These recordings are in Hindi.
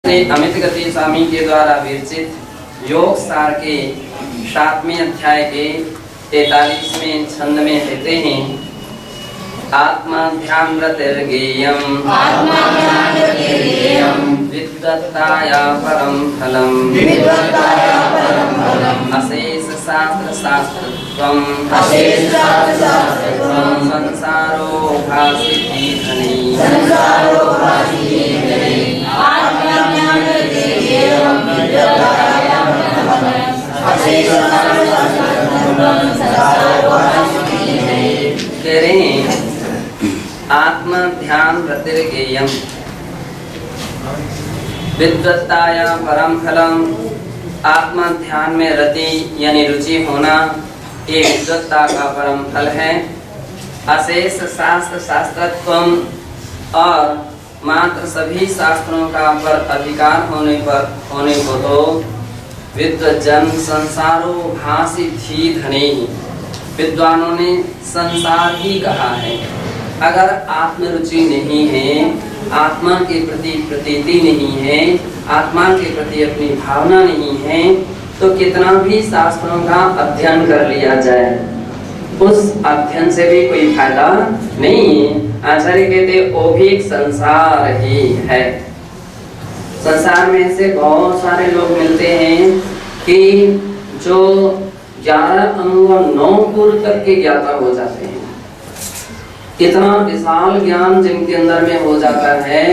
अमित गति स्वामी के द्वारा विरचित योग सार के 7वें अध्याय के 43वें छंद में कहते हैं, आत्मा ध्यान रतिर्गेयम् विद्वत्ताया परम फलम् अशेष शास्त्र शास्त्रत्वम् संसारो भासिति धनी। कह रहे हैं आत्म ध्यान रतिर्गेयम् विद्वत्ताया परम फलम। आत्म ध्यान में रति यानी रुचि होना ये विद्वत्ता का परम फल है। अशेष शास्त्र शास्त्रत्वम और मात्र सभी शास्त्रों का पर अधिकार होने को तो विद्वज्जन संसारो भासी थी धने। विद्वानों ने संसार ही कहा है। अगर आत्मरुचि नहीं है, आत्मा के प्रति प्रतीति नहीं है, आत्मा के प्रति अपनी भावना नहीं है, तो कितना भी शास्त्रों का अध्ययन कर लिया जाए उस अध्ययन से भी कोई फायदा नहीं है। आचार्य कहते वो भी एक संसार ही है। संसार में से बहुत सारे लोग मिलते हैं कि जो 11 अंग 9 पूर्व तक के ज्ञाता हो जाते हैं। इतना विशाल ज्ञान जिनके अंदर में हो जाता है,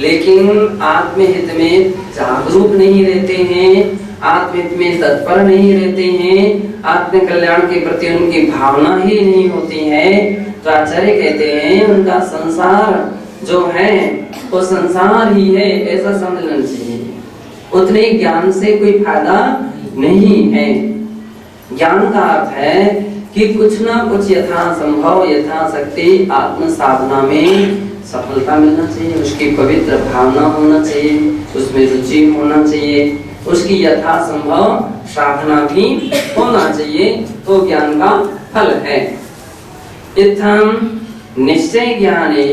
लेकिन आत्महित में जागरूक नहीं रहते हैं, आत्महित में तत्पर नहीं रहते हैं, आत्म कल्याण के प्रति उनकी भावना ही नहीं होती है, तो आचार्य कहते हैं उनका संसार जो है वो संसार ही है, ऐसा समझ लेना चाहिए। उतने ज्ञान से कोई फायदा नहीं है। ज्ञान का अर्थ है कि कुछ ना कुछ यथासंभव यथाशक्ति आत्म साधना में सफलता मिलना चाहिए, उसकी पवित्र भावना होना चाहिए, उसमें रुचि होना चाहिए, उसकी यथासंभव साधना भी होना चाहिए, तो ज्ञान का फल है। इत्थं निश्चय ज्ञाने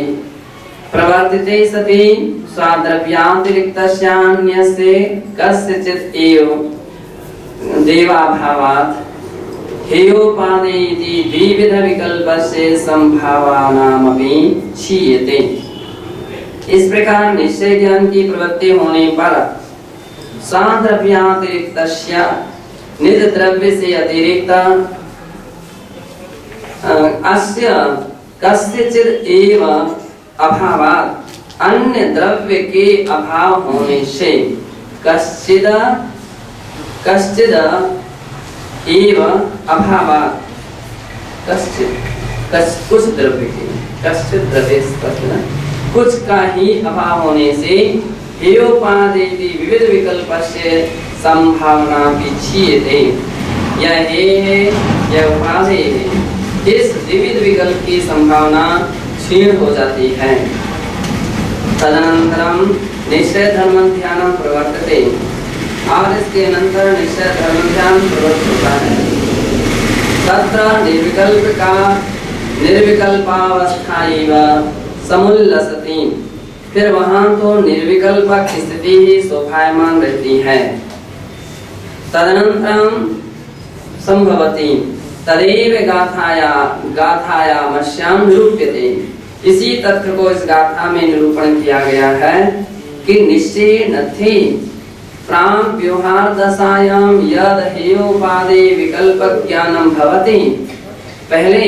प्रवर्तिते सति स्वाद्रव्यातिरिक्तस्यान्यस्य कस्यचित् एव देवाभावात् हेयोपादेति द्विविध विकल्पस्य संभावनामपि क्षीयते। इस प्रकार निश्चय ज्ञान की प्रवृत्ति होने पर साद्रव्यातिरिक्तस्य निज द्रव्य से अतिरिक्त अस्य कस्यचित् एव अभावात् अन्य द्रव्य के अभाव होने से कश्चिद एव अभावात् कुछ द्रव्य के कश्चित द्रव्य कुछ का ही अभाव होने से हेयोपादेति विविध विकल्पस्य संभावना विच्छियते। यह है यह उपाधि है, इस विविध विकल्प की संभावना क्षीण हो जाती है। तदनंतरम निश्चय धर्म ध्यान प्रवर्तते, और इसके अनंतर निश्चय धर्म ध्यान प्रवृत्त होता है। तत्र निर्विकल्पावस्था एव समुल्लसति, फिर वहां तो निर्विकल्प की स्थिति ही शोभायमान रहती है। तदनंतरम संभवति तदेव गाथायामस्याम निरूप्यते। इसी तथ्य को इस गाथा में निरूपण किया गया है कि निश्चय नथि प्राण व्यवहार दशायां यद हेयोपादे विकल्प ज्ञानम भवति। पहले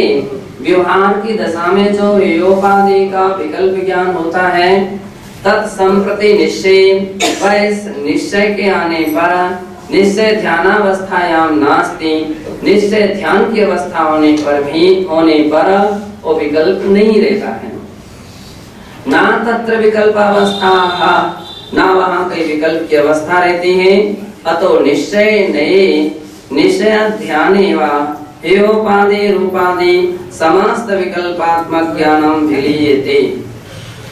व्यवहार की दशा में जो हेयोपादे का विकल्प ज्ञान होता है, तत्संप्रति निश्चय के आने पर निश्चय ध्यानावस्थायां नास्ति, निश्चय ध्यान की अवस्था होने पर वो विकल्प नहीं रहता है। ना तत्र विकल्पावस्था, ना वहाँ कोई विकल्प की अवस्था रहती है। अतो निश्चय ध्याने वा हेयोपादे रूपादि समस्त विकल्पात्मक ज्ञानम विलीयते।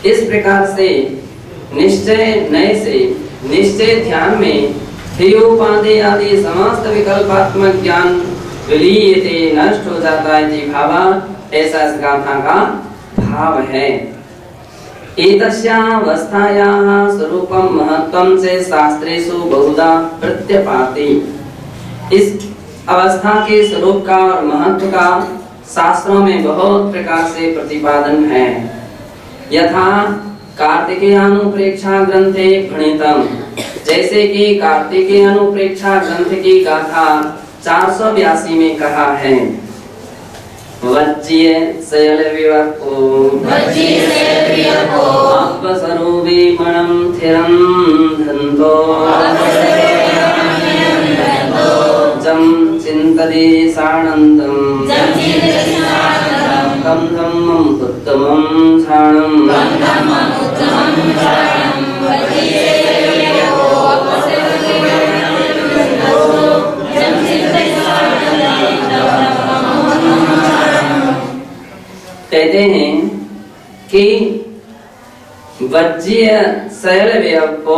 इस प्रकार से निश्चय ध्यान में हेयोपादे आदि समस्त विकल्पात्मक ज्ञान विलीयते नष्ट हो जाता है भावा। ऐसा इस गाथा का भाव है। एतस्यावस्थायाः स्वरूपं महत्त्वं से शास्त्रेषु बहुधा प्रत्यपाति। इस अवस्था के स्वरूप का और महत्व का शास्त्रों में बहुत प्रकार से प्रतिपादन है। यथा कार्तिकेयानुप्रेक्षा ग्रंथे भणितम्, जैसे कि कार्तिकेयानुप्रेक्षा ग्रंथ की गाथा 482 में कहा है। वज्य शैल विवको अपसरोवे मणं थिरं धन्तो जं चिन्तते सानन्दं तं धम्मं उत्तमं झाणम्। कहते हैं कि वज्जीय शैल व्यय को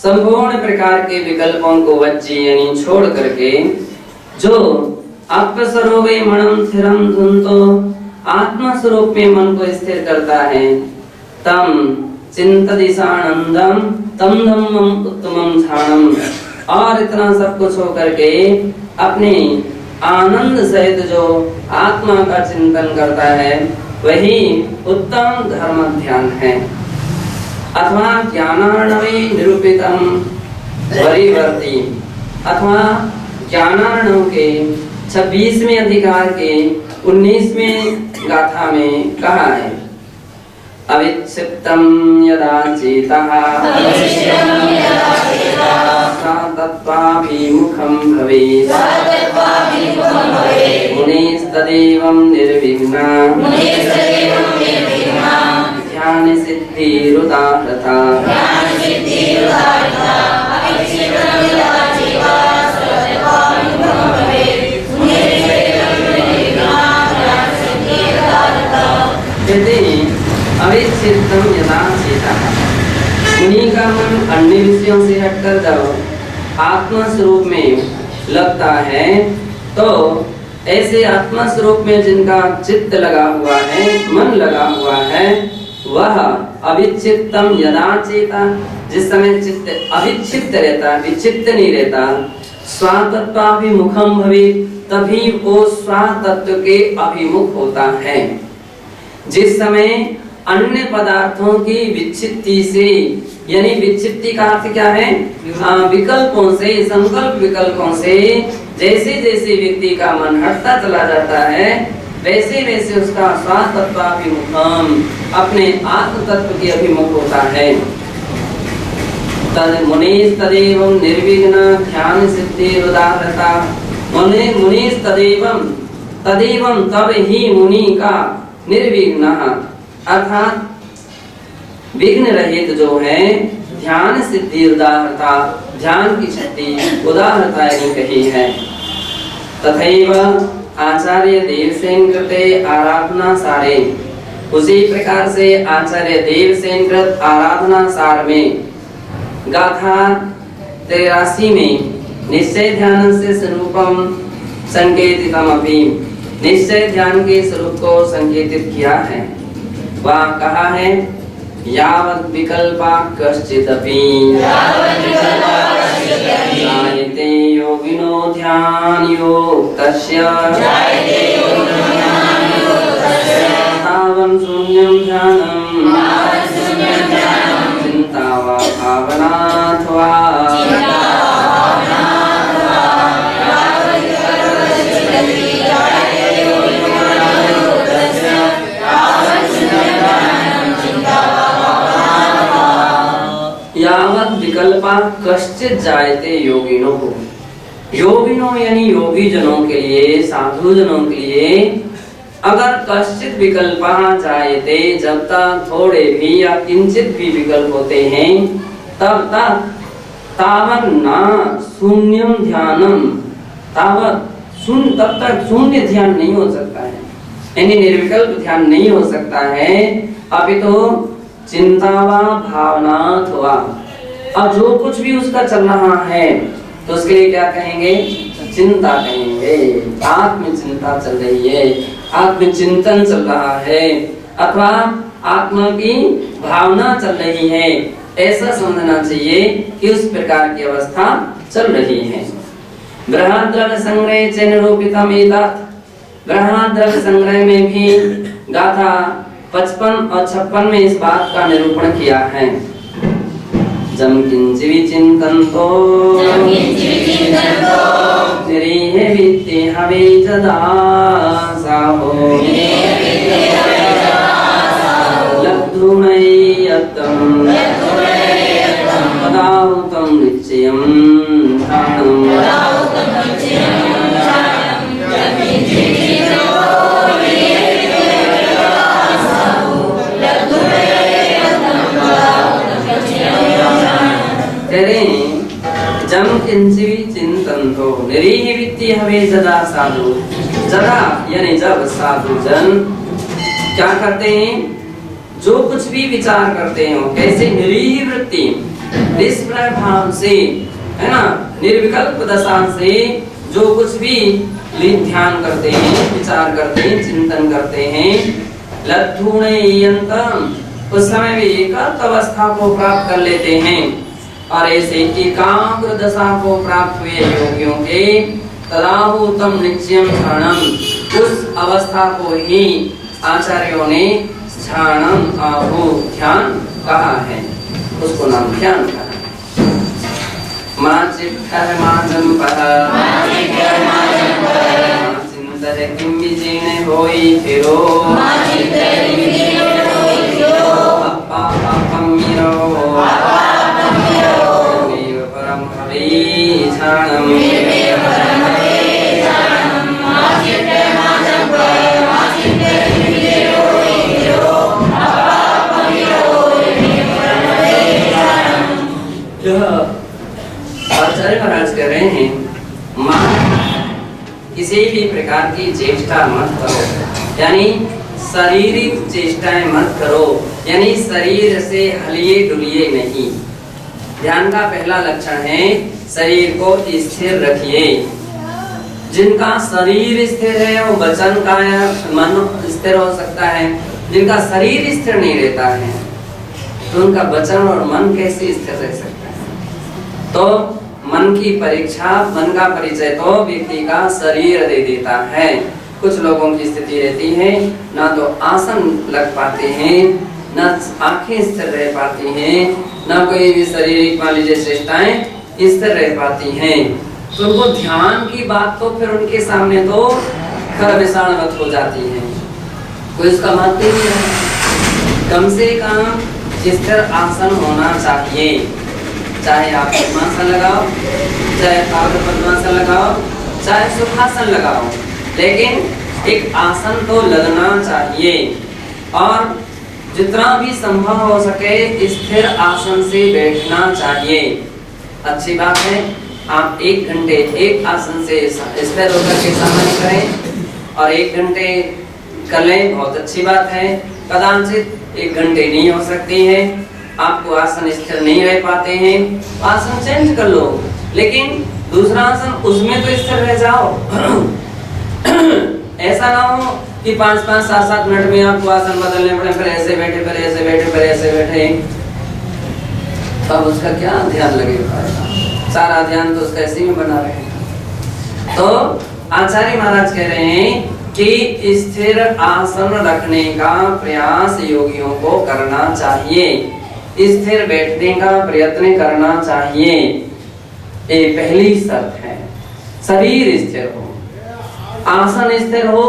संपूर्ण प्रकार के विकल्पों को वज्जी यानी छोड़ करके जो अपसरोवे मणं स्थिरं धुंतो आत्म स्वरूप में मन को स्थिर करता है, तम चिंतदिशानंदम तम धम्मं उत्तमं झाणम, और इतना सब कुछ होकर के अपने आनंद सहित जो आत्मा का चिंतन करता है वही उत्तम धर्म ध्यान है। अथवा ज्ञानार्णवे निरूपितम परिवर्ती, अथवा ज्ञानार्णव के 26वें अधिकार के 19वें गाथा में कहा है। अविक्षिप्तं यदा चेतः तत्त्वाभिमुखं भवेत् मुनिस्तदेवं निर्विघ्नं ध्यान सिद्धिरुदाहृता। अविच्छिन्नं यदा चेतः, मुनि का मन अन्य विषयों से हटकर जब आत्मा स्वरूप में लगता है तो ऐसे आत्मा स्वरूप में जिनका चित्त लगा हुआ है, मन लगा हुआ है, वह अविच्छिन्नं यदा चेतः, जिस समय चित्त अविच्छिन्न रहता, विच्छिन्न नहीं रहता, स्वातत्वाभिमुखं भवेत्, तभी वो स्वातत्व के अभिमुख होता है। जिस समय अन्य पदार्थों की विच्छित्ति से, यानी विच्छित्ति का अर्थ क्या है? विकल्पों से, संकल्प विकल्पों से जैसे जैसे व्यक्ति का मन हटता चला जाता है वैसे वैसे उसका स्वातत्वाभिमुखम अपने आत्म तत्व के अभिमुख होता है। तद मुनीस तदेवं निर्विघ्न ध्यान सिद्धिरुदाहृता, मुनीस तदेवं, तदेवं तब ही मुनि का निर्विघ्न अर्थात विघ्न रहित जो है, ध्यान सिद्धि उदाहरता, ध्यान की सिद्धि उदाहरता यानी कही है। तथैव आचार्य देवसेन कृते आराधना सारे, उसी प्रकार से आचार्य देवसेन कृत आराधना सार में गाथा 83 में निश्चय ध्यान से स्वरूपम संकेतितमपि, निश्चय ध्यान के स्वरूप को संकेतित किया है। वह कहा है यावत् विकल्पा कश्चिदपि जायते योगिनो ध्यान योक्तस्य तावन् शून्यं ध्यानं चिन्ता वा भावना अथवा यावत् विकल्पा कश्चित जायते योगिनो, योगिनो यानी योगी जनों के लिए, साधु जनों के लिए अगर कश्चित विकल्पा जायते, जब तक थोड़े भी या किंचित भी विकल्प होते हैं तब तक तावत् न शून्यम ध्यानम, तावत् शून्य, तब तक शून्य ध्यान नहीं हो सकता है, यानी निर्विकल्प ध्यान नहीं हो सकता है। अपितु चिंता वा भावना अथवा, अब जो कुछ भी उसका चल रहा है तो उसके लिए क्या कहेंगे? चिंता कहेंगे। आत्म चिंता चल रही है, आत्म चिंतन चल रहा है, अथवा आत्मा की भावना चल रही है, ऐसा समझना चाहिए कि उस प्रकार की अवस्था चल रही है। बृहद्रव्य संग्रह च निरूपितम एतत्, बृहद्रव्य संग्रह में भी गाथा 55 और 56 में इस बात का निरूपण किया है। जम किंचि विचिन्तन्तो निरीह वित्ते हवे जदा साहो लब्धुमय्यतं पदाहुतं निश्चयं ध्यानम्। जम किंचि चिंतन्तो निरीह वित्ति हवे जदा साधु, जदा यानी जब साधु जन क्या करते हैं, जो कुछ भी विचार करते हो, कैसे निरीह वृत्ति निष्प्रय भाव से, है ना, निर्विकल्प दशा से जो कुछ भी ध्यान करते हैं, विचार करते हैं, चिंतन करते हैं, लब्धुमय्यन्तम उस समय भी एकांत अवस्था को प्राप्त कर लेते हैं। और ऐसे एकाग्र दशा को प्राप्त हुए योगियों के तदाहुतम निश्चयम क्षणम, उस अवस्था को ही आचार्यों ने क्षणम आहु ध्यान कहा है, उसको नाम ध्यान कहा है। माचित्तर माजंपः माचिंतय किं विजेन होई फिरो अपा पापम मिरो आचार्य महाराज कह रहे हैं, मां किसी भी प्रकार की चेष्टा मत करो, यानी शारीरिक चेष्टाएं मत करो, यानी शरीर से हलिए डुलिए नहीं। ध्यान का पहला लक्षण है शरीर को स्थिर रखिए। जिनका शरीर स्थिर है वो वचन का मन स्थिर हो सकता है, जिनका शरीर स्थिर नहीं रहता है तो उनका वचन और मन कैसे स्थिर रह सकता है। तो मन की परीक्षा, मन का परिचय तो व्यक्ति का शरीर दे देता है। कुछ लोगों की स्थिति रहती है ना तो आसन लग पाते हैं, ना आंखें स्थिर रह पाती हैं, ना कोई भी शारीरिक मान लीजिए चेष्टाएं स्थिर रह पाती हैं। तो उनको ध्यान की बात तो फिर उनके सामने तो खरबिसाणवत हो जाती है, कोई उसका मानते नहीं है। कम से कम स्थिर आसन होना चाहिए, चाहे आप पद्मासन लगाओ, चाहे आप पद्मासन लगाओ, चाहे सुखासन लगाओ, लेकिन एक आसन तो लगना चाहिए। और जितना भी संभव हो सके स्थिर आसन से बैठना चाहिए। अच्छी बात है, आप 1 घंटे एक आसन से स्थिर होकर के सामने करें और 1 घंटे कर लें, बहुत अच्छी बात है। कदाचित 1 घंटे नहीं हो सकती है, आपको आसन स्थिर नहीं रह पाते हैं, आसन चेंज कर लो, लेकिन दूसरा आसन उसमें तो स्थिर रह जाओ। ऐसा ना हो कि 5-5, 7-7 मिनट में आपको आसन बदलने पड़े, फिर ऐसे बैठे, फिर ऐसे बैठे, फिर ऐसे बैठे, तब उसका क्या ध्यान लगेगा? सारा ध्यान तो उसका ऐसे में बना रहेगा। तो आचार्य महाराज कह रहे हैं कि स्थिर आसन रखने का प्रयास योगियों को करना चाहिए, स्थिर बैठने का प्रयत्न करना चाहिए। ये पहली शर्त है, शरीर स्थिर हो, आसन स्थिर हो,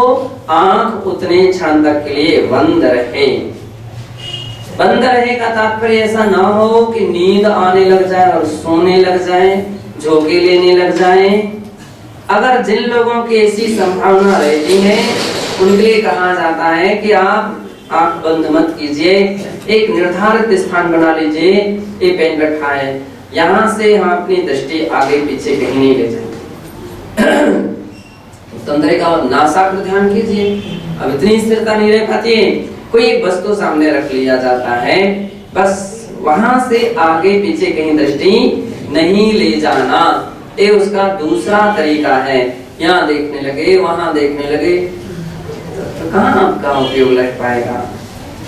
आंख उतने क्षण तक के लिए बंद रहे। बंद रहे का तात्पर्य ऐसा ना हो कि नींद आने लग जाए और सोने लग जाए, झोंके लेने लग जाए। अगर जिन लोगों की ऐसी संभावना रहती है उनके लिए कहा जाता है कि आप आंख बंद मत कीजिए, एक निर्धारित स्थान बना लीजिए, ये पेन रखा है, यहाँ से हम अपनी दृष्टि आगे पीछे कहीं नहीं ले जाएंगे। तंत्रिका नासाग्र ध्यान कीजिए। अब इतनी स्थिरता नहीं रह पाती है, कोई एक वस्तु सामने रख लिया जाता है, बस वहां से आगे पीछे कहीं दृष्टि नहीं ले जाना, ये उसका दूसरा तरीका है। यहाँ देखने लगे, वहां देखने लगे, तो कहाँ आपका उपयोग लग पाएगा?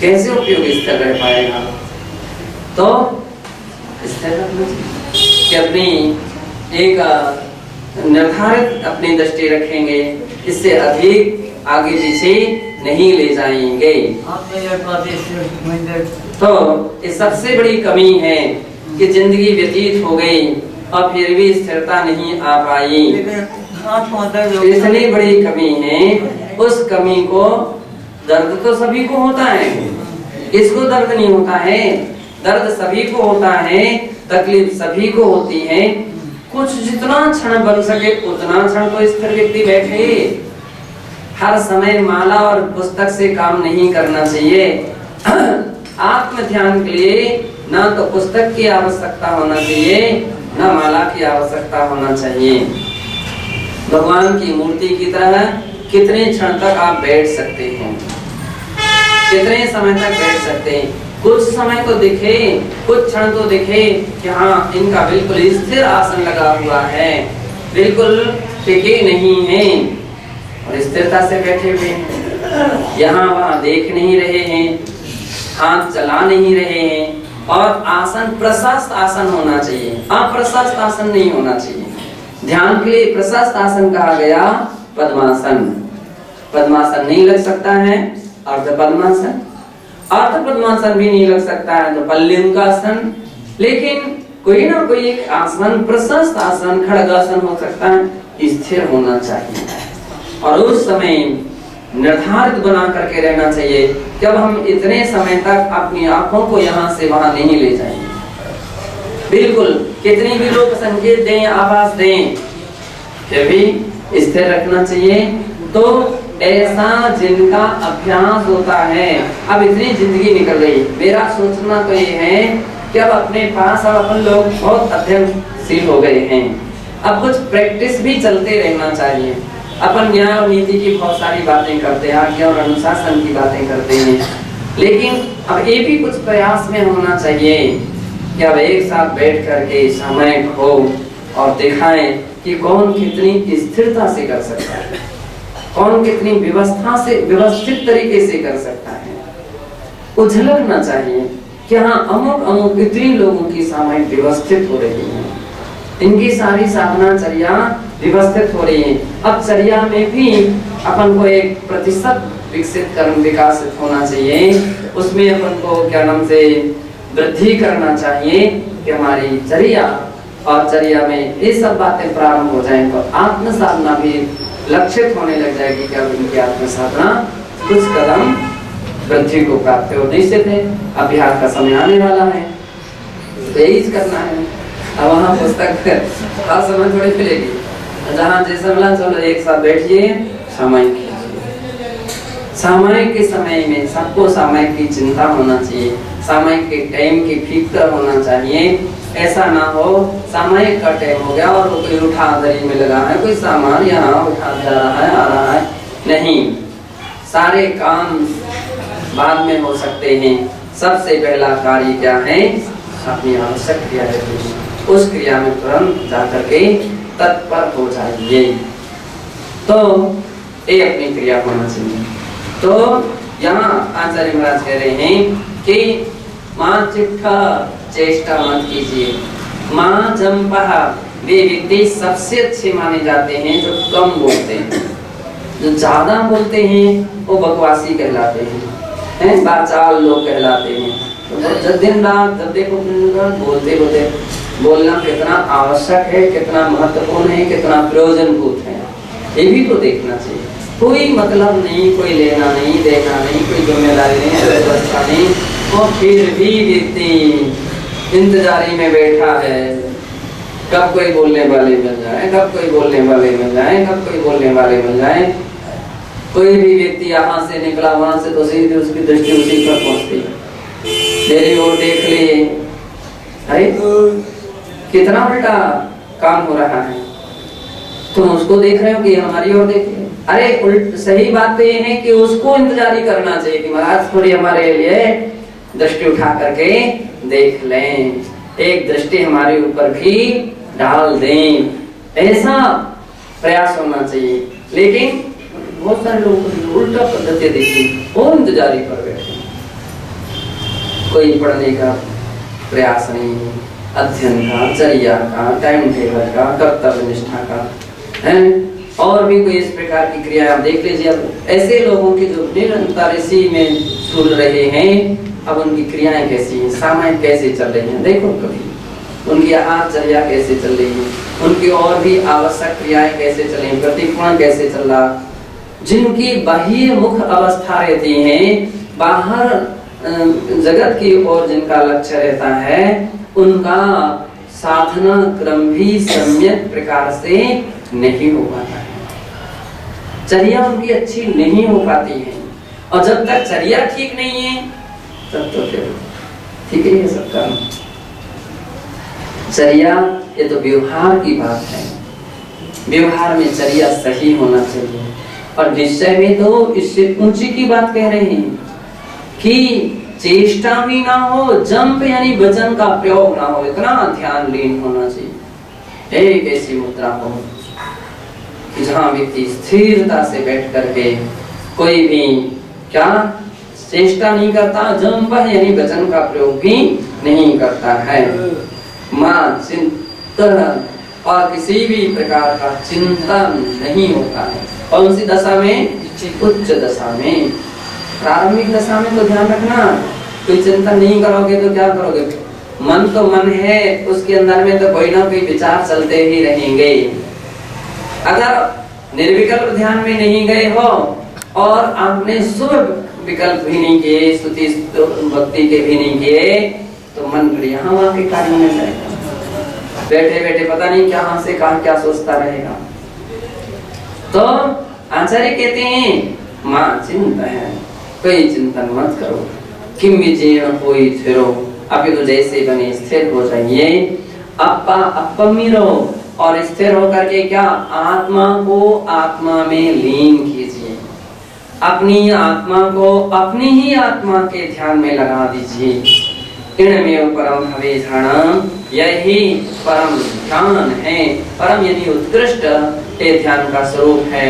कैसे उपयोगी स्थिर रह पाएगा? तो स्थिर रखना चाहिए कि अपनी एक निर्धारित अपनी दृष्टि रखेंगे, इससे अधिक आगे पीछे नहीं ले जाएंगे। तो ये सबसे बड़ी कमी है कि जिंदगी व्यतीत हो गई और फिर भी स्थिरता नहीं आ पाई। इतनी बड़ी कमी है, उस कमी को दर्द तो सभी को होता है, इसको दर्द नहीं होता है? दर्द सभी को होता है, तकलीफ सभी को होती है। कुछ जितना क्षण बन सके उतना क्षण तो स्थिर व्यक्ति बैठे। हर समय माला और पुस्तक से काम नहीं करना चाहिए। आत्म ध्यान के लिए ना तो पुस्तक की आवश्यकता होना चाहिए, ना माला की आवश्यकता होना चाहिए। भगवान की मूर्ति की तरह कितने क्षण तक आप बैठ सकते हैं, कितने समय तक बैठ सकते हैं? कुछ समय तो दिखे, कुछ क्षण तो दिखे कि हाँ इनका बिल्कुल स्थिर आसन लगा हुआ है, बिल्कुल टिके नहीं हैं और स्थिरता से बैठे हुए हैं, यहाँ वहाँ देख नहीं रहे हैं, हाथ चला नहीं रहे हैं। और आसन प्रशस्त आसन होना चाहिए, अप्रशस्त आसन नहीं होना चाहिए। ध्यान के लिए प्रशस्त आसन कहा गया पद्मासन। पद्मासन नहीं लग सकता है, अर्ध पद्मासन, अर्ध पद्मासन भी नहीं लग सकता है तो पल्लिंगासन। लेकिन कोई ना कोई एक आसन, प्रशस्त आसन, खड़गासन हो सकता है, स्थिर होना चाहिए। और उस समय निर्धारित बना करके रहना चाहिए कि अब हम इतने समय तक अपनी आंखों को यहाँ से वहां नहीं ले जाएंगे। बिल्कुल कितनी भी लोग संकेत दें, आवाज दें, फिर भी स्थिर रखना चाहिए। तो ऐसा जिनका अभ्यास होता है, अब इतनी जिंदगी निकल गई, मेरा सोचना तो ये है कि अब अपने पास अब अपन लोग बहुत अध्ययनशील हो गए हैं, अब कुछ प्रैक्टिस भी चलते रहना चाहिए। अपन न्याय और नीति की बहुत सारी बातें करते हैं, आज्ञा और अनुशासन की बातें करते हैं, लेकिन अब ये भी कुछ प्रयास में होना चाहिए कि अब एक साथ बैठ करके समय को और दिखाएं कि कौन कितनी स्थिरता से कर सकता है, कौन कितनी व्यवस्था से, व्यवस्थित तरीके से कर सकता है। उझलना चाहिए कि हाँ अमुक अमुक कितने लोगों की सामयिक व्यवस्थित हो रही है, इनकी सारी साधना चर्या व्यवस्थित हो रही है। अब चर्या में भी अपन को एक प्रतिशत विकसित कर विकासित होना चाहिए, उसमें अपन को क्या नाम से वृद्धि करना चाहिए कि हमारी चर्या और चर्या में ये सब बातें प्रारंभ हो जाएं तो आत्म साधना भी लक्षित होने लग जाएगी कि अब इनकी आत्म साधना कुछ कदम वृद्धि को प्राप्त हो निश्चित है। अब बिहार का समय आने वाला है, यही करना है। अब वहाँ पुस्तक हर समय थोड़ी मिलेगी, जहाँ जैसे मिला चलो एक साथ बैठिए, सामयिक कीजिए। सामयिक के समय में सबको सामयिक की चिंता होना चाहिए, सामयिक के टाइम की फिक्र होना चाहिए। ऐसा ना हो सामयिक का टाइम हो गया और वो कोई उठा दरी में लगा है, कोई सामान यहाँ उठा जा रहा है, आ रहा है, नहीं। सारे काम बाद में हो सकते हैं। सबसे पहला कार्य क्या है? अपनी आवश्यक क्रिया है, उस क्रिया में तुरंत जाकर के तत्पर हो जाइए। तो ये अपनी क्रिया होना चाहिए। तो यहाँ आचार्य महाराज कह रहे हैं कि माँ चिट्ठा चेष्टा मत कीजिए। माँ जम्पा वे व्यक्ति सबसे अच्छे माने जाते हैं जो कम बोलते हैं। जो ज्यादा बोलते हैं वो बकवासी कहलाते हैं, बाचाल लोग कहलाते हैं। तो जब दिन रात जब देखो बोलते बोलते बोलना कितना आवश्यक है, कितना महत्वपूर्ण है, कितना प्रयोजनभूत है, ये भी तो देखना चाहिए। कोई मतलब नहीं, कोई लेना नहीं, देना नहीं, कोई जिम्मेदारी नहीं, व्यवस्था नहीं, और फिर भी व्यक्ति इंतजारी में बैठा है कब कोई बोलने वाले मिल जाए, कब कोई बोलने वाले मिल जाए, कब कोई बोलने वाले मिल जाए। कोई भी व्यक्ति यहाँ से निकला वहां से तो सीधे उसकी दृष्टि उसी पर पहुंचती है, मेरी ओर देख लिए, अरे कितना उल्टा काम हो रहा है, तुम उसको देख रहे हो कि हमारी ओर देख रहे हो। अरे सही बात तो ये है कि उसको इंतजारी करना चाहिए कि महाराज थोड़ी हमारे लिए दृष्टि उठा करके देख लें, एक दृष्टि हमारे ऊपर भी डाल दें, ऐसा प्रयास होना चाहिए। लेकिन बहुत सारे लोगों को उल्टा पद्धति देखी, वो इंतजारी पर बैठे, कोई पढ़ने का प्रयास नहीं, अध्ययन का, चर्या का, टाइम टेबल का, कर्तव्य निष्ठा का है, और भी कोई इस प्रकार की क्रिया आप देख लीजिए। अब ऐसे लोगों की जो निरंतर इसी में झूल रहे हैं, अब उनकी क्रियाएं कैसी हैं, सामायिक कैसे चल रही हैं, देखो कभी उनकी आहारचर्या कैसे चल रही है, उनकी और भी आवश्यक क्रियाएं कैसे चल रही, प्रतिकोण कैसे चल रहा, जिनकी बाह्य मुख अवस्था रहती है, बाहर जगत की ओर जिनका लक्ष्य रहता है, उनका साधना क्रम भी सम्यक प्रकार से नहीं हो पाता है, चर्या उनकी अच्छी नहीं हो पाती है। और जब तक चर्या ठीक नहीं है तब तो फिर ठीक नहीं है सबका। चर्या ये तो व्यवहार की बात है, व्यवहार में चर्या सही होना चाहिए। और निश्चय में तो इससे ऊंची की बात कह रहे हैं कि चेष्टा भी ना हो, जंप यानी वचन का प्रयोग ना हो, इतना ध्यान लीन होना चाहिए। एक ऐसी मुद्रा हो कि जहाँ व्यक्ति स्थिरता से बैठ करके कोई भी क्या चेष्टा नहीं करता, जंप यानी वचन का प्रयोग भी नहीं करता है, मां चिंतन और किसी भी प्रकार का चिंतन नहीं होता है। कौन सी दशा में? उच्च दशा में। प्रारंभिक दशा में तो ध्यान रखना, कोई चिंतन नहीं करोगे तो क्या करोगे, मन तो मन है, उसके अंदर में तो कोई ना कोई विचार चलते ही रहेंगे। अगर निर्विकल्प ध्यान में नहीं गए हो और आपने शुभ विकल्प भी नहीं किए, स्तुति भक्ति के भी नहीं किए, तो मन फिर यहाँ वहाँ के कार्य में जाएगा, बैठे बैठे पता नहीं कहाँ से कहाँ क्या सोचता रहेगा। तो आचार्य कहते हैं मां चिंता है, कोई चिंतन मत करो, किम विजयन कोई स्थिरो, अभी तो जैसे बने स्थिर हो जाइए, अपा अपमिरो, और स्थिर होकर के क्या आत्मा को आत्मा में लीन कीजिए, अपनी आत्मा को अपनी ही आत्मा के ध्यान में लगा दीजिए। इनमें परम भवे ध्यान, यही परम ध्यान है, परम यानी उत्कृष्ट ये ध्यान का स्वरूप है,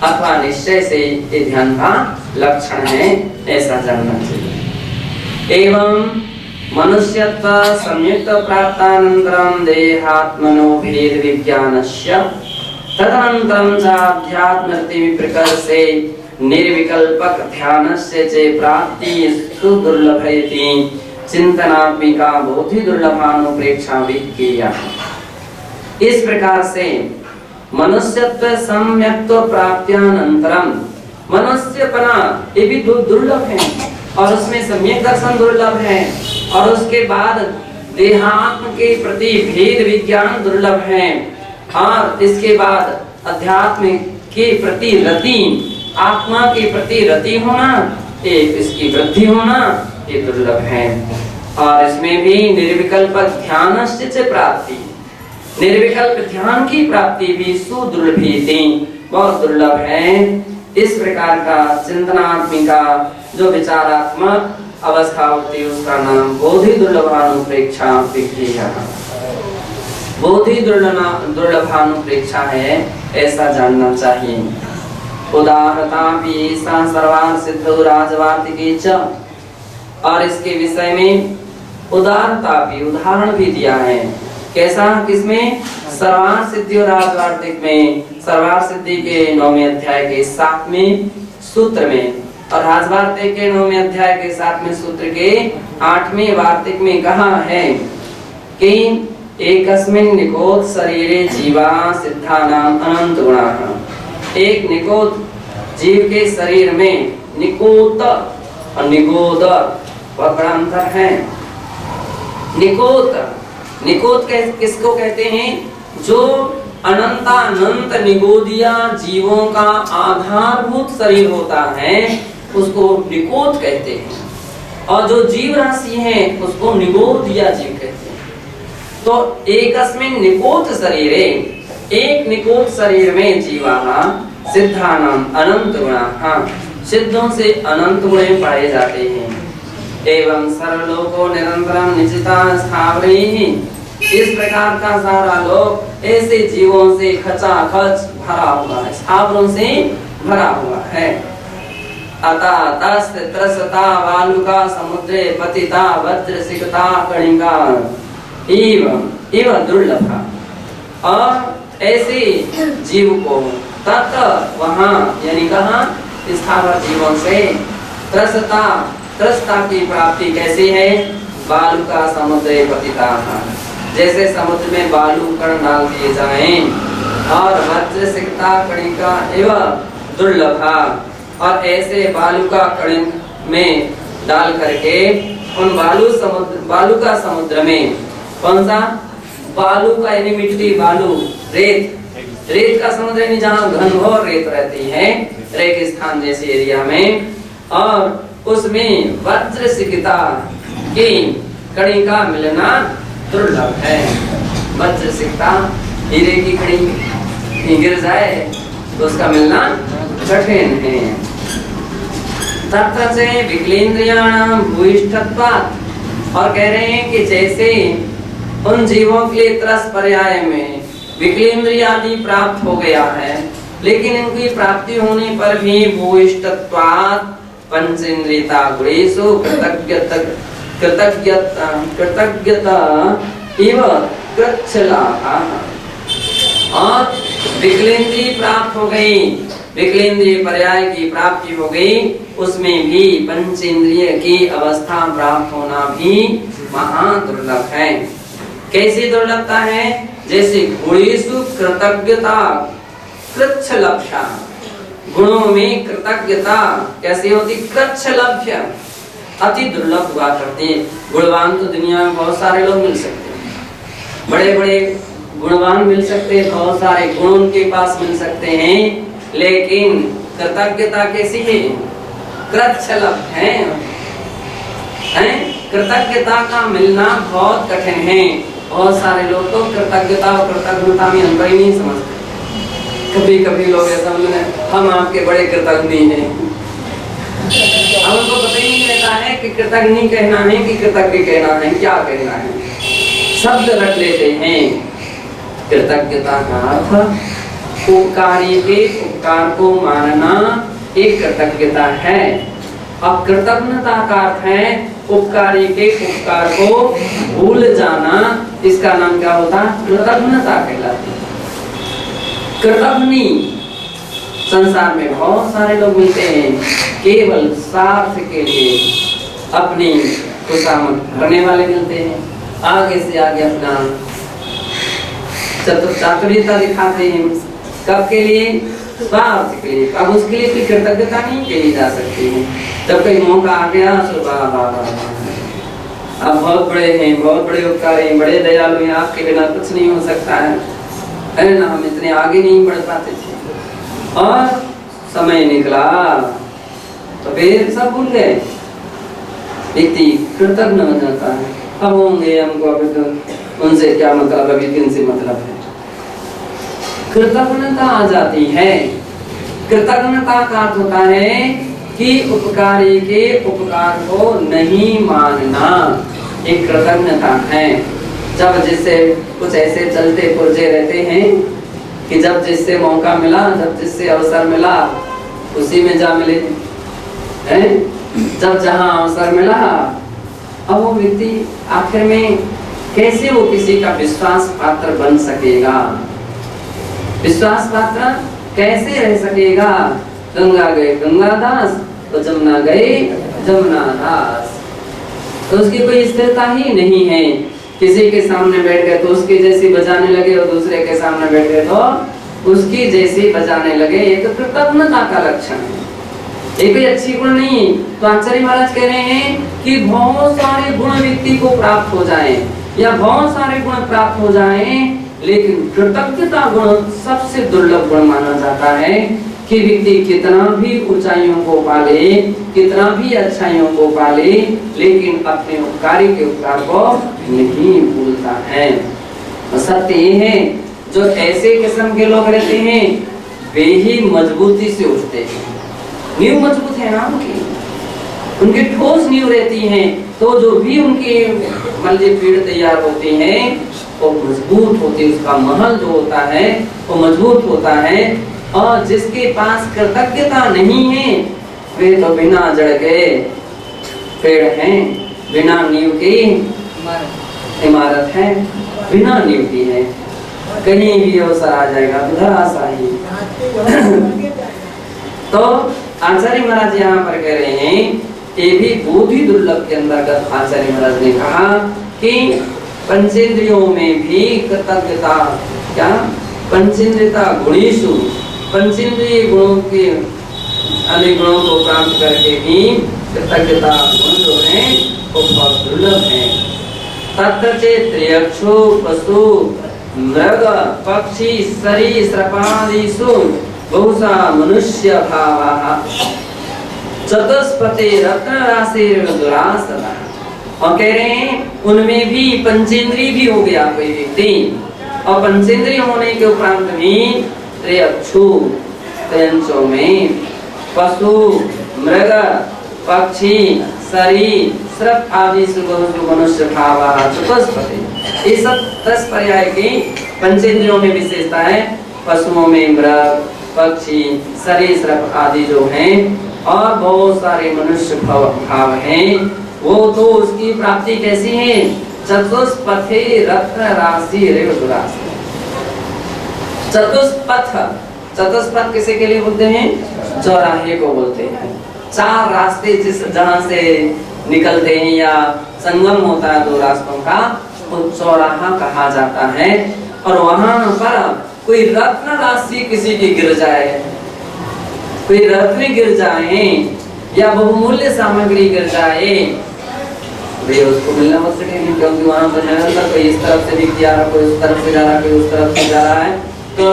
अथवा निश्चय से ये ध्यान का लक्षण है, ऐसा जानना चाहिए। एवं मनुष्यत्व संयुक्त प्राप्तानन्तरं देहात्मनो भेद विज्ञानस्य तदनन्तरं च अध्यात्मरति विप्रकर्षे निर्विकल्पक ध्यानस्य च प्राप्ति सुदुर्लभयति चिंतनात्मिका बोधि दुर्लभानुप्रेक्षा विज्ञेया। इस प्रकार से मनुष्यत्व सम्यक्त्व प्राप्त्यानन्तरम, मनुष्यपना ये भी दुर्लभ है और उसमें सम्यक दर्शन दुर्लभ है, और उसके बाद देहात्म के प्रति भेद विज्ञान दुर्लभ है, और इसके बाद अध्यात्म के प्रति रति, आत्मा के प्रति रति होना, एक इसकी वृद्धि होना, ये दुर्लभ है। और इसमें भी निर्विकल्प ध्यान से प्राप्ति, निर्विकल्प ध्यान की प्राप्ति भी सुदुर्लभीति, बहुत दुर्लभ है। इस प्रकार का चिंतनात्मिका जो विचारात्मक अवस्था होती है उसका नाम बोधि दुर्लभानुप्रेक्षा विज्ञेया, बोधि दुर्लभानुप्रेक्षा है, ऐसा जानना चाहिए। उदाहरतापि सा सर्वान् सिद्धौ राजवार्तिके च, और इसके विषय में उदारता भी उदाहरण भी दिया है। कैसा? किसमें? सर्वार्थ सिद्धि और राजवार्तिक में, सर्वार्थ सिद्धि के 9वें अध्याय के 7वें सूत्र में, और राजवार्तिक के 9वें अध्याय के 7वें सूत्र के 8वें वार्तिक में कहा है कि एकस्मिन् निकोद शरीरे जीवा सिद्धानाम अनंत गुणाः। एक निकोद जीव के शरीर में, निकोत और निगोद बहुत बड़ा अंतर है। निकोत, निकोत किसको कहते हैं? जो अनंतानंत निगोदिया जीवों का आधारभूत शरीर होता है उसको निकोत कहते हैं, और जो जीव राशि है उसको निगोदिया जीव कहते हैं। तो एकस्मिन् निकोत शरीरे, एक निकोत शरीर में जीवाः सिद्धानाम अनंत गुणाः, सिद्धों से अनंत गुण पाए जाते हैं। एवं सर्वलोको निरंतरं निश्चिता स्थावरैः, इस प्रकार का सारा लोक ऐसे जीवों से खचाखच भरा हुआ है, स्थावरों से भरा हुआ है। अता तस्य त्रसता वालुका समुद्रे पतिता वज्र सिकता कणिका इव दुर्लभा। और ऐसे जीव को तत्र वहाँ यानी कहाँ स्थावर जीवों से त्रसता की प्राप्ति कैसी है? बालुका समुद्रे पतिता, जैसे समुद्र में बालू कण डाल दिए जाएं, और वज्र सिकता कणिका एवं दुर्लभा, और ऐसे बालुका कण में डाल करके उन बालुका समुद्र में, कौन सा बालू का यानी मिट्टी, बालू रेत का समुद्र यानी जहाँ घनघोर रेत रहती है, रेगिस्तान जैसे एरिया में, और उसमें वज्र सिकता की कणी का मिलना दुर्लभ है। वज्र सिकता हीरे की कणी गिर जाए तो उसका मिलना कठिन है। तत्र से विकलेन्द्रियाणां भूयिष्ठत्वात्, और कह रहे हैं कि जैसे उन जीवों के लिए त्रस पर्याय में विकलेन्द्रिय आदि प्राप्त हो गया है, लेकिन इनकी प्राप्ति होने पर भी भूयिष्ठत्वात् पंचेन्द्रियता गुणेषु कृतज्ञता इव कृच्छलाभा, और विकलेन्द्रिय प्राप्त हो गई, विकलेन्द्रिय पर्याय की प्राप्ति हो गई, उसमें भी पंचेन्द्रिय की अवस्था प्राप्त होना भी महादुर्लभ है। कैसी दुर्लभता है? जैसे गुणेषु कृतज्ञता कृच्छलभ्या, गुणों में कृतज्ञता कैसी होती? कृच्छलभ्य, अति दुर्लभ हुआ करती है। गुणवान तो दुनिया में बहुत सारे लोग मिल सकते हैं, बड़े बड़े गुणवान मिल सकते हैं, बहुत सारे गुण उनके पास मिल सकते हैं, लेकिन कृतज्ञता कैसी है? कृच्छलभ्य है। कृतज्ञता का मिलना बहुत कठिन है। बहुत सारे लोग तो कृतज्ञता और कृतज्ञता में अंतर ही नहीं समझते। कभी कभी लोग ऐसा बोलते हैं हम आपके बड़े कृतज्ञ हैं, हम उनको पता ही नहीं रहता है कि कृतज्ञ कहना है कि कृतज्ञ कहना है, क्या कहना है, शब्द रख लेते हैं। कृतज्ञता का अर्थ उपकारी के उपकार को मानना एक कृतज्ञता है, और कृतज्ञता का अर्थ है उपकारी के उपकार को भूल जाना। इसका नाम क्या होता है? कृतज्ञता कहलाती है। कृतज्ञ संसार में बहुत सारे लोग मिलते हैं, केवल स्वार्थ के लिए अपनी खुशामद करने वाले मिलते हैं, आगे से आगे अपना चातुर्यता दिखाते हैं। कब के लिए? स्वार्थ के लिए। अब उसके लिए कोई कृतज्ञता नहीं कही जा सकती है। जब कोई मौका आ गया आप बहुत बड़े हैं, बहुत बड़े उपकारी हैं, बड़े दयालु हैं, आपके बिना कुछ नहीं हो सकता है ना, हम इतने आगे नहीं बढ़ पाते थे, और समय निकला तो फिर सब भूल गए। व्यक्ति कृतज्ञ हो जाता है, अब होंगे हमको अभी तो उनसे क्या मतलब, अभी किनसे मतलब है। कृतज्ञता आ जाती है। कृतज्ञता का अर्थ होता है कि उपकारी के उपकार को नहीं मानना, एक कृतज्ञता है। जब जिससे कुछ ऐसे चलते पुर्जे रहते हैं कि जब जिससे मौका मिला, जब जिससे अवसर मिला उसी में जा मिले हैं, जब जहां अवसर मिला, अब वो व्यक्ति आखिर में कैसे वो किसी का विश्वास पात्र बन सकेगा? विश्वास पात्र कैसे रह सकेगा? गंगा गए गंगादास तो जमुना गए जमुनादास, तो उसकी कोई स्थिरता ही नहीं है। किसी के सामने बैठ गए तो उसकी जैसी बजाने लगे, और दूसरे के सामने बैठ गए तो उसकी जैसी बजाने लगे। ये तो कृतज्ञता का लक्षण है, ये कोई अच्छी गुण नहीं। तो आचार्य महाराज कह रहे हैं कि बहुत सारे गुण व्यक्ति को प्राप्त हो जाएं, या बहुत सारे गुण प्राप्त हो जाएं, लेकिन कृतज्ञता गुण सबसे दुर्लभ गुण माना जाता है। कि व्यक्ति कितना भी ऊंचाइयों को पाले, कितना भी अच्छाइयों को पाले, लेकिन अपने उपकारी के उपकार को नहीं भूलता है। और सत्य ये है, जो ऐसे किस्म के लोग रहते हैं वे ही मजबूती से उठते हैं। नींव मजबूत है ना उनकी ठोस नींव रहती है, तो जो भी उनकी मलजी पीढ़ तैयार होती है वो मजबूत होती है, उसका महल जो होता है वो मजबूत होता है। और जिसके पास कृतज्ञता नहीं है वे तो बिना जड़ के पेड़ हैं, बिना नींव की इमारत है, बिना नींव की है, कहीं भी अवसर आ जाएगा तो धराशायी। तो आचार्य महाराज यहाँ पर कह रहे हैं, ये भी बोधि दुर्लभ के अंतर्गत आचार्य महाराज ने कहा कि पंचेंद्रियों में भी कृतज्ञता, क्या पंचेंद्रियता गुणेषु, पंचेंद्रिय गुणों के अनेक गुणों को प्राप्त करके भी कृतज्ञता गुण जो है वो बहुत दुर्लभ है। तत्र चेत् त्र्यक्षो पशु मृग पक्षी सरीसृपादिषु बहुशा मनुष्य भावः चतुष्पते रत्न राशिर्दुरासनः। और कह रहे हैं उनमें भी पंचेंद्रिय भी हो गया कोई व्यक्ति, और पंचेंद्रिय होने के उपरांत भी त्र्यक्षु, त्रयंशों में पशु मृग पक्षी सरीसृप आदि मनुष्य भाव चतुष्पति, ये सब 10 पर्याय की पंचेंद्रियों में विशेषता है। पशुओं में मृग पक्षी सरीसृप आदि जो हैं, और बहुत सारे मनुष्य भाव हैं, वो तो उसकी प्राप्ति कैसी है? चतुष्पथे रत्न राशि रेव दुराशि। चतुष्पथ, चतुष्पथ किसे के लिए बोलते हैं? चौराहे को बोलते हैं। 4 रास्ते जिस जहाँ से निकलते हैं या संगम होता है 2 रास्तों का, वो चौराहा कहा जाता है। और वहां पर कोई रत्न राशि किसी की गिर जाए, कोई रत्न गिर जाए या बहुमूल्य सामग्री गिर जाए, वे उसको मिलना मत सकेंगे, क्योंकि वहां पर निरंतर कोई इस तरफ से भी जा रहा, कोई उस तरफ से जा रहा, कोई उस तरफ से जा रहा है, तो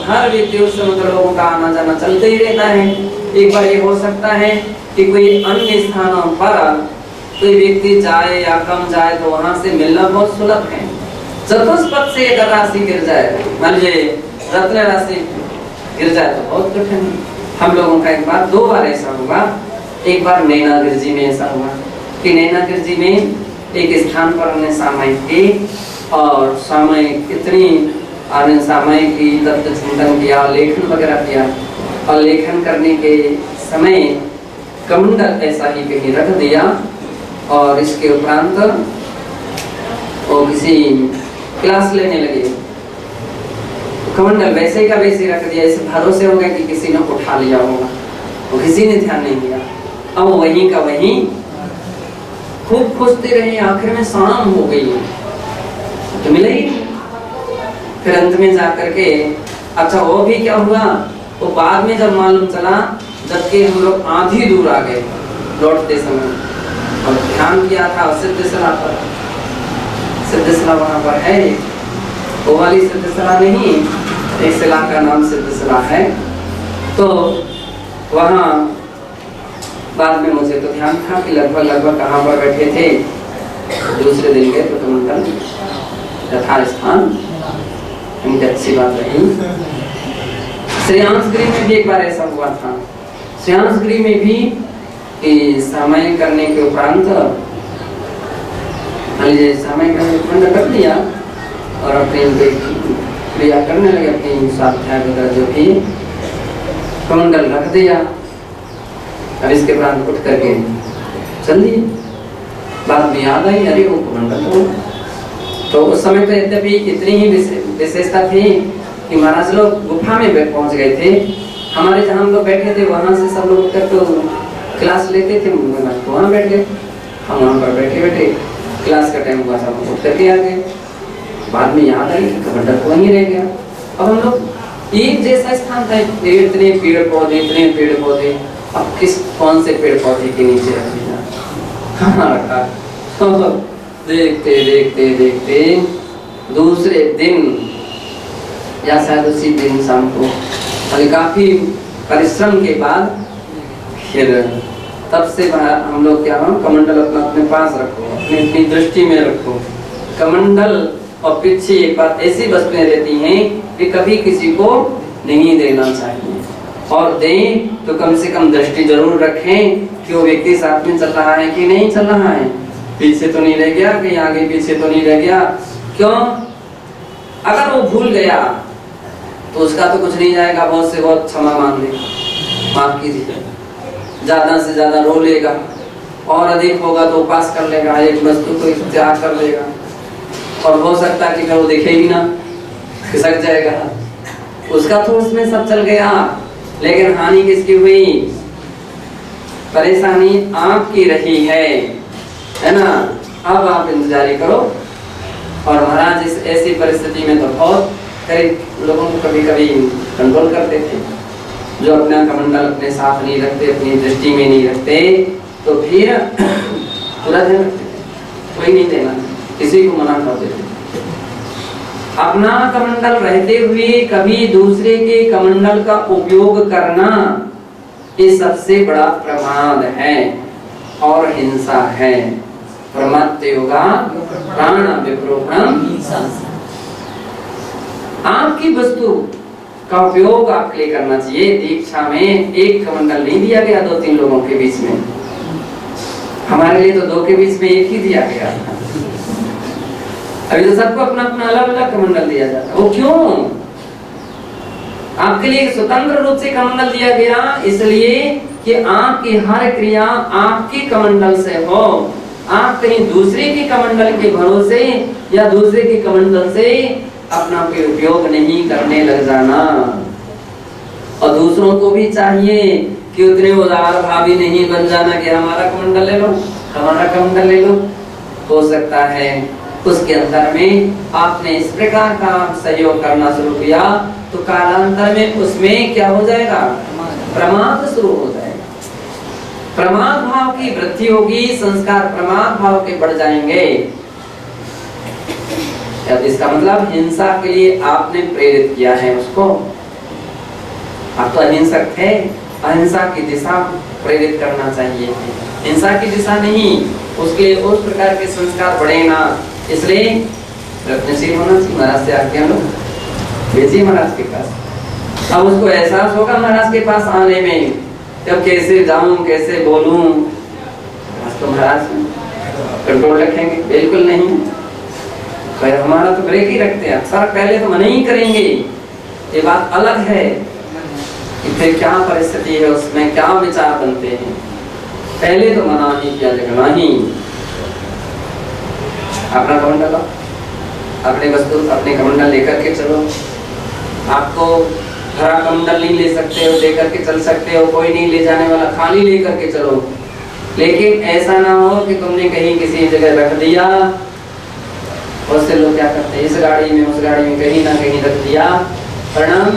हर व्यक्ति उस समय लोगों का आना जाना चलते ही रहता है। एक बार ये हो सकता है कि कोई अन्य स्थानों पर कोई व्यक्ति जाए या कम जाए तो वहां से मिलना बहुत सुलभ है। चतुष्पथ से अगर राशि गिर जाए, मान लीजिए रत्न राशि गिर जाए तो बहुत कठिन है। हम लोगों का एक बार 2 बार ऐसा हुआ। एक बार नैनागिर जी में ऐसा हुआ कि नैनागिर जी में एक स्थान पर हमने सामयिक की, और सामयिक कितनी सामयिक की तत्व चिंतन किया, लेखन वगैरह किया, और लेखन करने के समय कमंडल ऐसा ही कहीं रख दिया, और इसके उपरांत वो किसी क्लास लेने लगे, कमंडल वैसे का वैसे रख दिया, इस भरोसे हो गया कि किसी ने उठा लिया होगा, वो किसी ने ध्यान नहीं दिया। अब वहीं का वहीं खूब खोजते रहे, आखिर में शाम हो गई तो मिला ही नहीं। फिर अंत में जाकर के अच्छा वो भी क्या हुआ, वो बाद में जब मालूम चला, जबकि हम लोग आधी दूर आ गए लौटते समय, और ध्यान किया था सिद्धशिला पर, सिद्धशिला वहां पर है, वो वाली सिद्धशिला नहीं, एक शिला का नाम सिद्धशिला है। तो वहां बाद में मुझे तो ध्यान था कि लगभग कहाँ पर बैठे थे। दूसरे दिन गए तो कमंडल यथास्थान, उनकी अच्छी बात रही। श्रेयांसगिरी में भी एक बार ऐसा हुआ था। श्रेयांसगिरी में भी समय करने के उपरांत समय करने कर लिया, और अपने क्रिया करने लगे, अपनी स्वाध्याय वगैरह जो भी कमंडल रख दिया। अब इसके बाद उठ करके चल दिए। बाद में याद आई, अरे वो कमंडल तो उस समय तो यद्यपि इतनी ही विशेषता थी कि महाराज लोग गुफा में पहुंच गए थे। हमारे जहाँ हम लोग बैठे थे वहां से सब लोग उठकर तो क्लास लेते थे, तो वहाँ बैठ गए। हम वहाँ पर बैठे बैठे क्लास का टाइम हुआ, सब उठ करके आ गए। बाद में याद आई कि कमंडल तो वहीं रह गया। अब हम लोग एक जैसा स्थान था, इतने पेड़ पौधे, अब कौन से पेड़ पौधे के नीचे रखा। तो देखते दूसरे दिन या शायद उसी दिन शाम को काफी परिश्रम के बाद फिर तब से हम लोग क्या कमंडल अपने पास रखो, अपनी दृष्टि में रखो। कमंडल और पीछे एक बात ऐसी वस्तुएं रहती हैं कि कभी किसी को नहीं देना चाहिए, और दें तो कम से कम दृष्टि जरूर रखें कि वो व्यक्ति साथ में चल रहा है कि नहीं चल रहा है, पीछे तो नहीं रह गया, कहीं आगे पीछे तो नहीं रह गया। क्यों? अगर वो भूल गया तो उसका तो कुछ नहीं जाएगा, बहुत से बहुत क्षमा मांग ले, माफ कीजिए। ज्यादा से ज्यादा रो लेगा, और अधिक होगा तो उपास कर लेगा, एक वस्तु को त्याग कर लेगा, और हो सकता है कि वो दिखेगी ना, खिसक जाएगा, उसका तो उसमें सब चल गया, लेकिन हानि किसकी हुई? परेशानी आपकी रही है ना। अब आप इंतजारी करो। और महाराज इस ऐसी परिस्थिति में तो बहुत करीब लोगों को कभी कभी कंट्रोल करते थे, जो अपना कमंडल अपने साथ नहीं रखते, अपनी दृष्टि में नहीं रखते, तो फिर पूरा ध्यान रखते थे, कोई नहीं देना, किसी को मना कर देते। अपना कमंडल रहते हुए कभी दूसरे के कमंडल का उपयोग करना, ये सबसे बड़ा प्रमाद है और हिंसा है। प्रमत्योगा प्राण विप्रोहणम। आपकी वस्तु का उपयोग आपके लिए करना चाहिए। दीक्षा में एक कमंडल नहीं दिया गया 2-3 लोगों के बीच में, हमारे लिए तो 2 के बीच में एक ही दिया गया। अभी तो सबको अपना अपना अलग अलग कमंडल दिया जाता है। वो क्यों? आपके लिए स्वतंत्र रूप से कमंडल दिया गया, इसलिए कि आपकी हर क्रिया आपके कमंडल से हो। आप कहीं दूसरे के कमंडल के भरोसे या दूसरे के कमंडल से अपना उपयोग नहीं करने लग जाना। और दूसरों को भी चाहिए कि उतने उदार भावी नहीं बन जाना कि हमारा कमंडल ले लो, हमारा कमंडल ले लो। हो सकता है उसके अंदर में आपने इस प्रकार का सहयोग करना शुरू किया तो कालांतर में उसमें क्या हो जाएगा? प्रमाद शुरू हो जाएगा। प्रमाद भाव की वृद्धि होगी, संस्कार प्रमाद भाव के बढ़ जाएंगे। इसका मतलब हिंसा के लिए आपने प्रेरित किया है उसको। आप तो अहिंसक थे, अहिंसा की दिशा प्रेरित करना चाहिए, हिंसा की दिशा नहीं। उसके उस प्रकार के संस्कार बढ़े ना, इसलिए रत्नशील होना चाहिए। महाराज से आज्ञा लो, भेजिए महाराज के पास। अब उसको एहसास होगा महाराज के पास आने में, जब कैसे जाऊं कैसे बोलूं। तो महाराज कंट्रोल रखेंगे? बिल्कुल नहीं। तो हमारा तो ब्रेक ही रखते हैं, सर पहले तो मना ही करेंगे। ये बात अलग है कि फिर क्या परिस्थिति है, उसमें क्या विचार बनते हैं। पहले तो मना ही किया जाएगा, नहीं। अपना कमंडल, अपने वस्तु अपने कमंडल लेकर के चलो। आपको भरा कमंडल नहीं ले सकते हो, लेकर के चल सकते हो, कोई नहीं ले जाने वाला, खाली लेकर के चलो। लेकिन ऐसा ना हो कि तुमने कहीं किसी जगह रख दिया। बहुत से लोग क्या करते हैं, इस गाड़ी में उस गाड़ी में कहीं ना कहीं रख दिया, परिणाम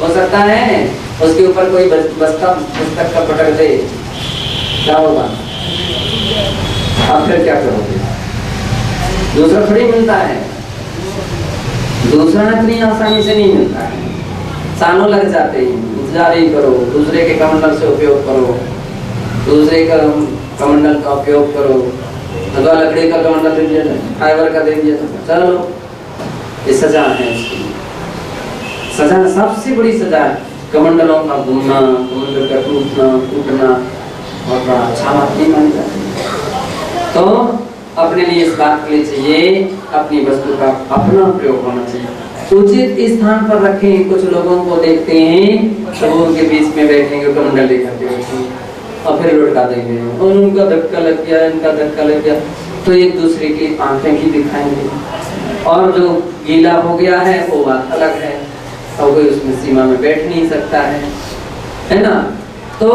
हो सकता है उसके ऊपर कोई बस्ता पुस्तक का पटक दे, क्या होगा? आप फिर क्या करोगे? दूसरा थोड़ी मिलता है, दूसरा इतनी आसानी से नहीं मिलता है, सालों लग जाते हैं। इंतजार ही करो, दूसरे के कमंडल से उपयोग करो, दूसरे का कमंडल का उपयोग करो। अगर लकड़ी का कमंडल दे दिया, फाइबर का दे दिया, तो चलो, ये सजा है इसकी। सजा सबसे बड़ी सजा है कमंडलों का घूमना, कमंडल का टूटना और बड़ा अच्छा बात नहीं मानी जाती। तो अपने लिए इस बात के लिए चाहिए, अपनी वस्तु का अपना प्रयोग होना चाहिए। उचित स्थान पर रखें। कुछ लोगों को देखते हैं सबों के बीच में बैठेंगे, कमंडल लेकर के बैठेंगे और फिर लुढ़का देंगे, और उनका धक्का लग गया, इनका धक्का लग गया, तो एक दूसरे की आंखें ही दिखाएंगे। और जो गीला हो गया है वो बात अलग है, और कोई उसमें सीमा में बैठ नहीं सकता है ना। तो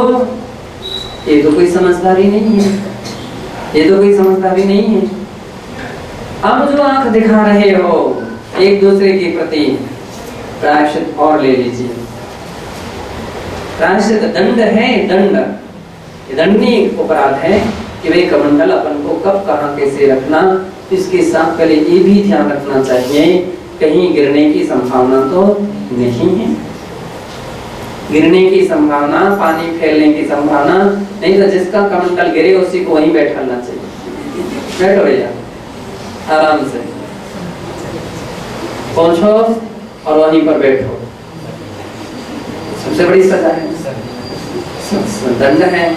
ये तो कोई समझदारी नहीं है, ये तो कोई समझदारी नहीं है। अब जो आंख दिखा रहे हो एक दूसरे के प्रति, प्रायश्चित और ले लीजिए। प्रायश्चित दंड है, दंड दंडनीय अपराध है कि वे कमंडल अपन को कब कहाँ कैसे रखना। इसके साथ पहले ये भी ध्यान रखना चाहिए कहीं गिरने की संभावना तो नहीं है। गिरने की संभावना, पानी फैलने की संभावना नहीं, तो जिसका कमंडल गिरे उसी को वहीं बैठाना चाहिए। बैठो भैया, आराम से पहुंचो और वहीं पर बैठो। सबसे बड़ी सजा है, दंड है,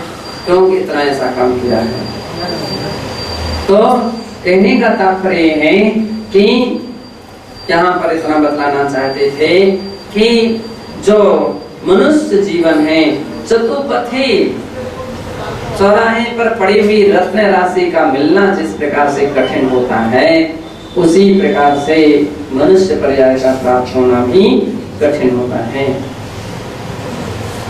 क्योंकि इतना ऐसा काम किया है। तो कहने का तात्पर्य है कि यहाँ पर इतना बतलाना चाहते थे कि जो मनुष्य जीवन है चतुपथी चौराहे पर पड़ी हुई रत्न राशि का मिलना जिस प्रकार से कठिन होता है, उसी प्रकार से मनुष्य पर्याय का प्राप्त होना भी कठिन होता है।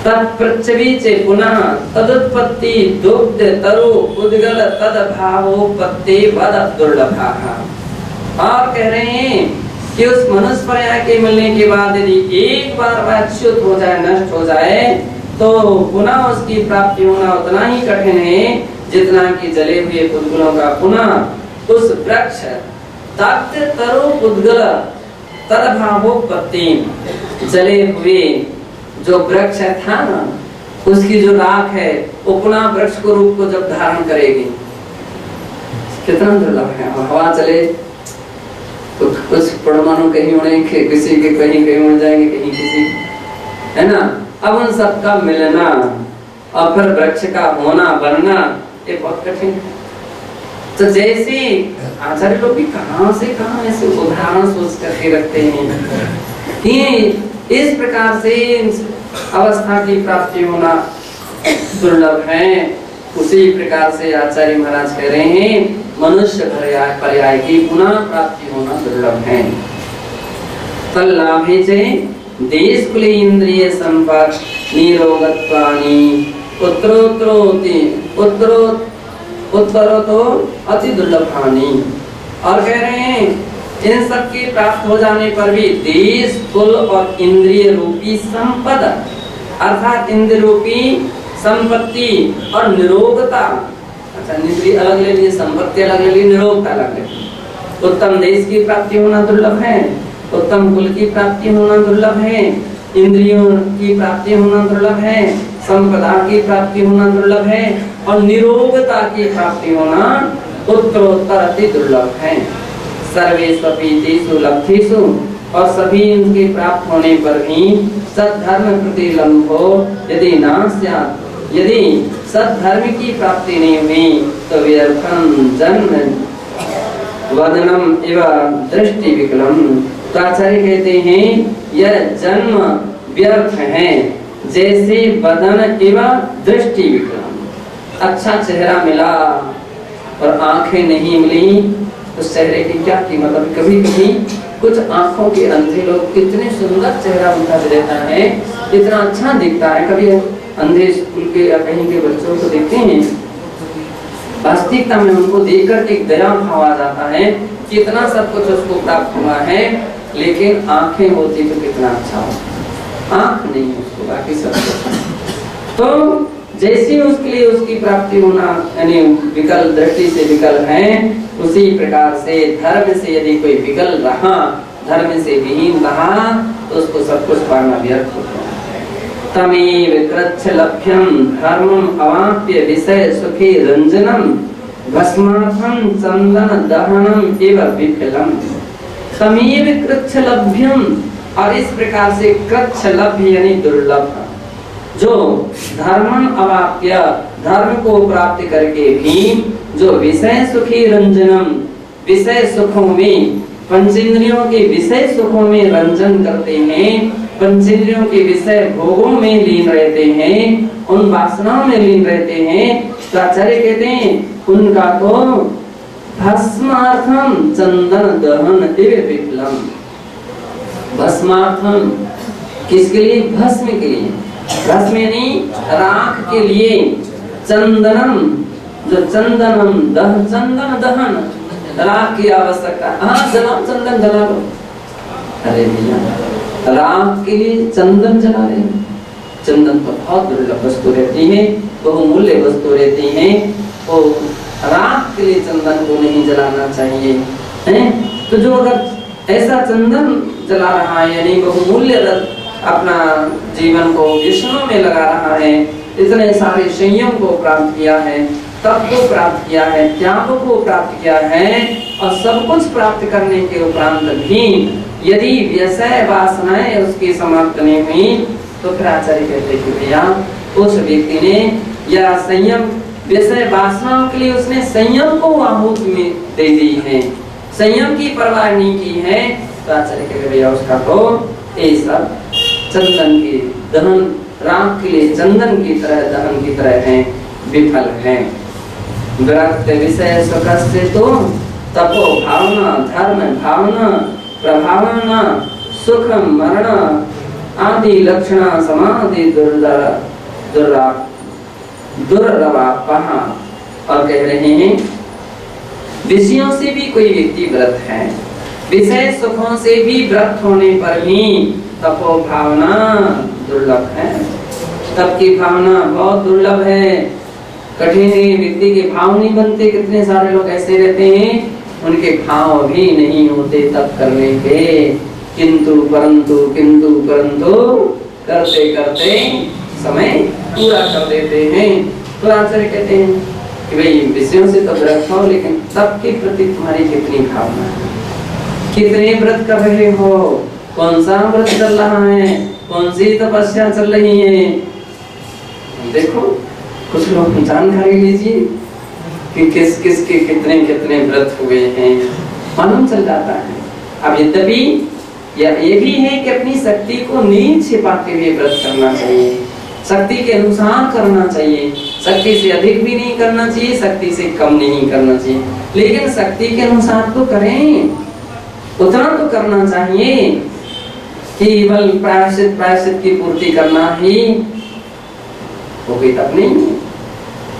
तत्प्रत्यवी चे पुनः तदुत्पत्ति दुग्ध तरु उद्गल तदभावोपत्ति वद दुर्लभः। और कह रहे हैं कि उस मनुष्य पर्याय के मिलने के बाद यदि एक बार वह अच्युत हो जाए, नष्ट हो जाए, तो पुनः उसकी प्राप्ति होना उतना ही कठिन है जितना कि जले हुए पुद्गलों का पुनः उस वृक्ष तक्त तरु उद्गल तदभावोपत्ति, जले हुए जो वृक्ष था ना, उसकी जो राख है वो पुनः वृक्ष को रूप को जब धारण करेगी, कितना दुर्लभ है। हवा चले तो कुछ परमाणु कहीं उड़ेंगे, किसी के कहीं उड़ जाएंगे, कहीं किसी, है ना। अब उन सब का मिलना और फिर वृक्ष का होना बनना ये बहुत कठिन है। तो जैसे आचार्य लोग भी कहां से कहां ऐसे उदाहरण सोच करके रखते हैं कि इस प्रकार से अवस्था की प्राप्ति होना दुर्लभ है, उसी प्रकार से आचार्य महाराज कह रहे हैं मनुष्य पर्याय की पुनः प्राप्ति होना दुर्लभ है। तल्लाभे चे देश कुले इंद्रिय संपर्क निरोगत्वानि उत्तरोतो अति दुर्लभानि। और कह रहे हैं इन सब के प्राप्त हो जाने पर भी देश कुल और इंद्रिय रूपी संपदा अर्थात इंद्रिय रूपी संपत्ति और निरोगता, अच्छा इंद्रिय अलग ले लिए, संपत्ति अलग ले ली, निरोगता अलग ले ली। उत्तम देश की प्राप्ति होना दुर्लभ है, उत्तम कुल की प्राप्ति होना दुर्लभ है, इंद्रियों की प्राप्ति होना दुर्लभ है, संपदा की प्राप्ति होना दुर्लभ है और निरोगता की प्राप्ति होना उत्तरोत्तर अति दुर्लभ है। सर्वेष्वपि तेषु लब्धेषु, और सभी इनके प्राप्त होने पर भी सद्धर्म प्रतिलंभो यदि ना स्यात्, यदि सद्धर्म की प्राप्ति नहीं हुई तो व्यर्थं जन्म वदनम एवं दृष्टि विकलम। तो आचार्य कहते हैं यह जन्म व्यर्थ है जैसे वदन एवं दृष्टि विकलम। अच्छा चेहरा मिला और आंखें नहीं मिली तो चेहरे की क्या कीमत। मतलब कभी कभी कुछ आंखों के अंधे लोग कितने सुंदर चेहरा उनका रहता है, इतना अच्छा दिखता है। कभी अंधे स्कूल के या कहीं के बच्चों को देखते हैं, वास्तविकता में उनको देखकर एक दया भाव आ जाता है, कितना सब कुछ उसको प्राप्त हुआ है, लेकिन आंखें होती तो कितना अच्छा हो। आंख नहीं है उसको, बाकी सब कुछ। तो जैसी उसके लिए उसकी प्राप्ति होना यानी विकल दृष्टि से विकल है, उसी प्रकार से धर्म से यदि कोई विकल रहा, धर्म से विहीन रहा, तो उसको सब कुछ पाना व्यर्थ होता है। तमेव कृच्छ लभ्यं धर्मं अवाप्य विषय सुखे रंजनम भस्मार्थं चंदन दहनम एव विफलम। तमेव कृच्छ लभ्यं, और इस प्रकार से कृच्छ लभ्य यानी दुर्लभ, जो धर्मं अवाप्य धर्म को प्राप्त करके भी जो विषय सुखी रंजनम विषय सुखों में पंचेंद्रियों के विषय सुखों में रंजन करते हैं, पंचेंद्रियों के विषय भोगों में लीन रहते हैं, उन वासनाओं में लीन रहते हैं, तो आचार्य कहते हैं उनका तो भस्मार्थम चंदन दहन एवं विफलम। भस्मार्थम किसके लिए? भस्म के लिए, भस्म यानी राख के लिए, चंदनम जो चंदनम दहन, चंदन दहन राख की आवश्यकता। हाँ जलाओ, चंदन जला लो। अरे भैया राख के लिए चंदन जला रहे हैं। चंदन तो बहुत दुर्लभ वस्तु रहती है, बहुमूल्य वस्तु रहती है, तो राख के लिए चंदन को नहीं जलाना चाहिए है? तो जो अगर ऐसा चंदन जला रहा है यानी बहुमूल्य अपना जीवन को विष्णु में लगा रहा है, इतने सारे संयम को प्राप्त किया है, तप को प्राप्त किया है, त्याग को प्राप्त किया है, और सब कुछ प्राप्त करने के उपरांत भी यदि व्यवसाय वासनाएं उसकी समाप्त नहीं हुई, तो फिर आचार्य कहते कि भैया उस व्यक्ति ने या संयम व्यवसाय वासनाओं के लिए उसने संयम को आहुति में दे दी है, संयम की परवाह नहीं की है, तो आचार्य कहते भैया उसका तो ये सब चंदन के दहन, राख के लिए चंदन की तरह दहन की तरह है, विफल है। विरक्त विषय सुखस्य तो तपो भावना धर्म भावना प्रभावना सुख मरण आदि लक्षण समाधि दुर्लभापः। और कह रहे हैं विषयों से भी कोई व्यक्ति व्रत है, विषय सुखों से भी व्रत होने पर भी तपो भावना दुर्लभ है। तप की भावना बहुत दुर्लभ है, कठिन है, व्यक्ति के भाव नहीं बनते। कितने सारे लोग ऐसे रहते हैं उनके भाव भी नहीं होते तप करने के, किंतु परंतु करते करते समय पूरा कर देते हैं। तो आचार्य कहते हैं कि भाई विषयों से तो व्रत हो, लेकिन तप के प्रति तुम्हारी कितनी भावना है, कितने व्रत कर रहे हो, कौन सा व्रत चल रहा है, कौन सी तपस्या चल रही है। देखो कुछ लोग जानकारी लीजिए कि किस किस के कितने कितने व्रत हुए हैं, मालूम चल जाता है। अब यद्यपि ये भी है कि अपनी शक्ति को नहीं छिपाते हुए व्रत करना चाहिए, शक्ति के अनुसार करना चाहिए, शक्ति से अधिक भी नहीं करना चाहिए, शक्ति से कम नहीं करना चाहिए, लेकिन शक्ति के अनुसार तो करें, उतना तो करना चाहिए। केवल प्रायश्चित की पूर्ति करना ही वो कोई तप नहीं है।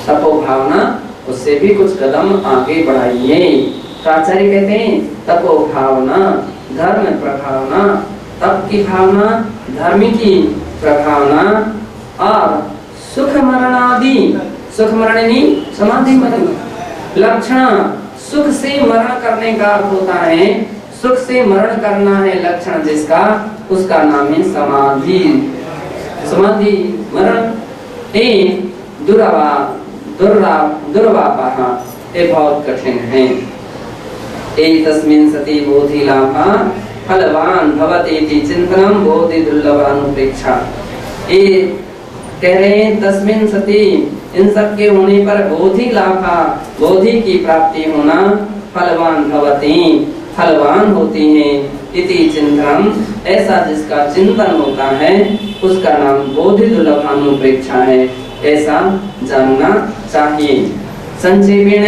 तपो भावना, उससे भी कुछ कदम आगे बढ़ाइए। तो आचार्य कहते हैं तपो भावना धर्म प्रभावना, तप की भावना, धर्म की प्रभावना और सुख मरण आदि, सुख मरण नहीं समाधि मरण लक्षण, सुख से मरण करने का अर्थ होता है, सुख से मरण करना है लक्षण जिसका, उसका नाम है समाधि। समाधि मरण दुर्वापः, ये बहुत कठिन है। तस्मिन् सति बोधि लाभा फलवान भवति इति चिंतनम बोधि दुर्लभानुप्रेक्षा। ये कह रहे हैं तस्मिन् सति, इन सब के होने पर बोधि लाभा, बोधि की प्राप्ति होना, फलवान भवति, फलवान होती हैं, इति चिंतनम, ऐसा जिसका चिंतन होता है उसका नाम बोधि दुर्लभानुप्रेक्षा है, ऐसा जानना चाहिए। संक्षेपेण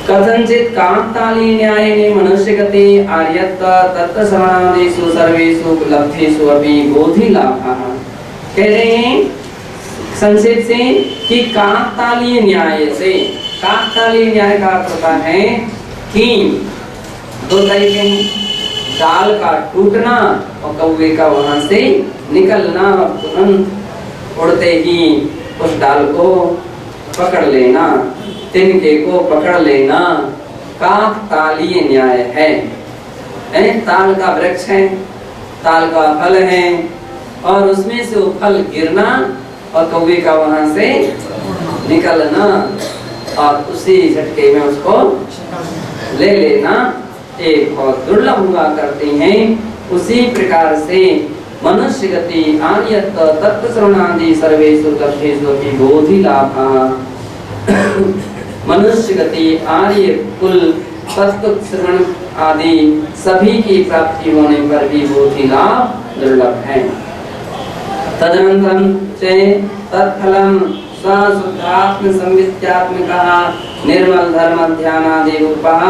कथंचित कांताली न्यायेन मनुष्यगते आर्यत्व तत्व समानादिषु सर्वेषु लब्धेषु अपि बोधि लाभः। कह रहे हैं संक्षेप से कि कांताली न्याय से, कांताली न्याय का अर्थ होता है कि दो तरीके हैं, डाल का टूटना और कौवे का वहां से निकलना, तुरंत उड़ते ही उस डाल को पकड़ लेना, तिनके को पकड़ लेना, काकतालीय न्याय है। ताल का वृक्ष है, ताल का फल है और उसमें से वो फल गिरना और कौवे का वहां से निकलना और उसी झटके में उसको ले लेना, एक बहुत दुर्लभ हुआ करते हैं। उसी प्रकार से मनुष्य गति आर्यत्व तत्व श्रवणादि सर्वेषु लब्धेषु अपि बोधि लाभः। मनुष्य गति आर्य कुल तत्व श्रवण आदि सभी की प्राप्ति होने पर भी बोधि लाभ दुर्लभ है। तदनंतरम चे तत्फलम स्वशुद्धात्म संवित्यात्मकः निर्मल धर्म ध्यानादि रूपः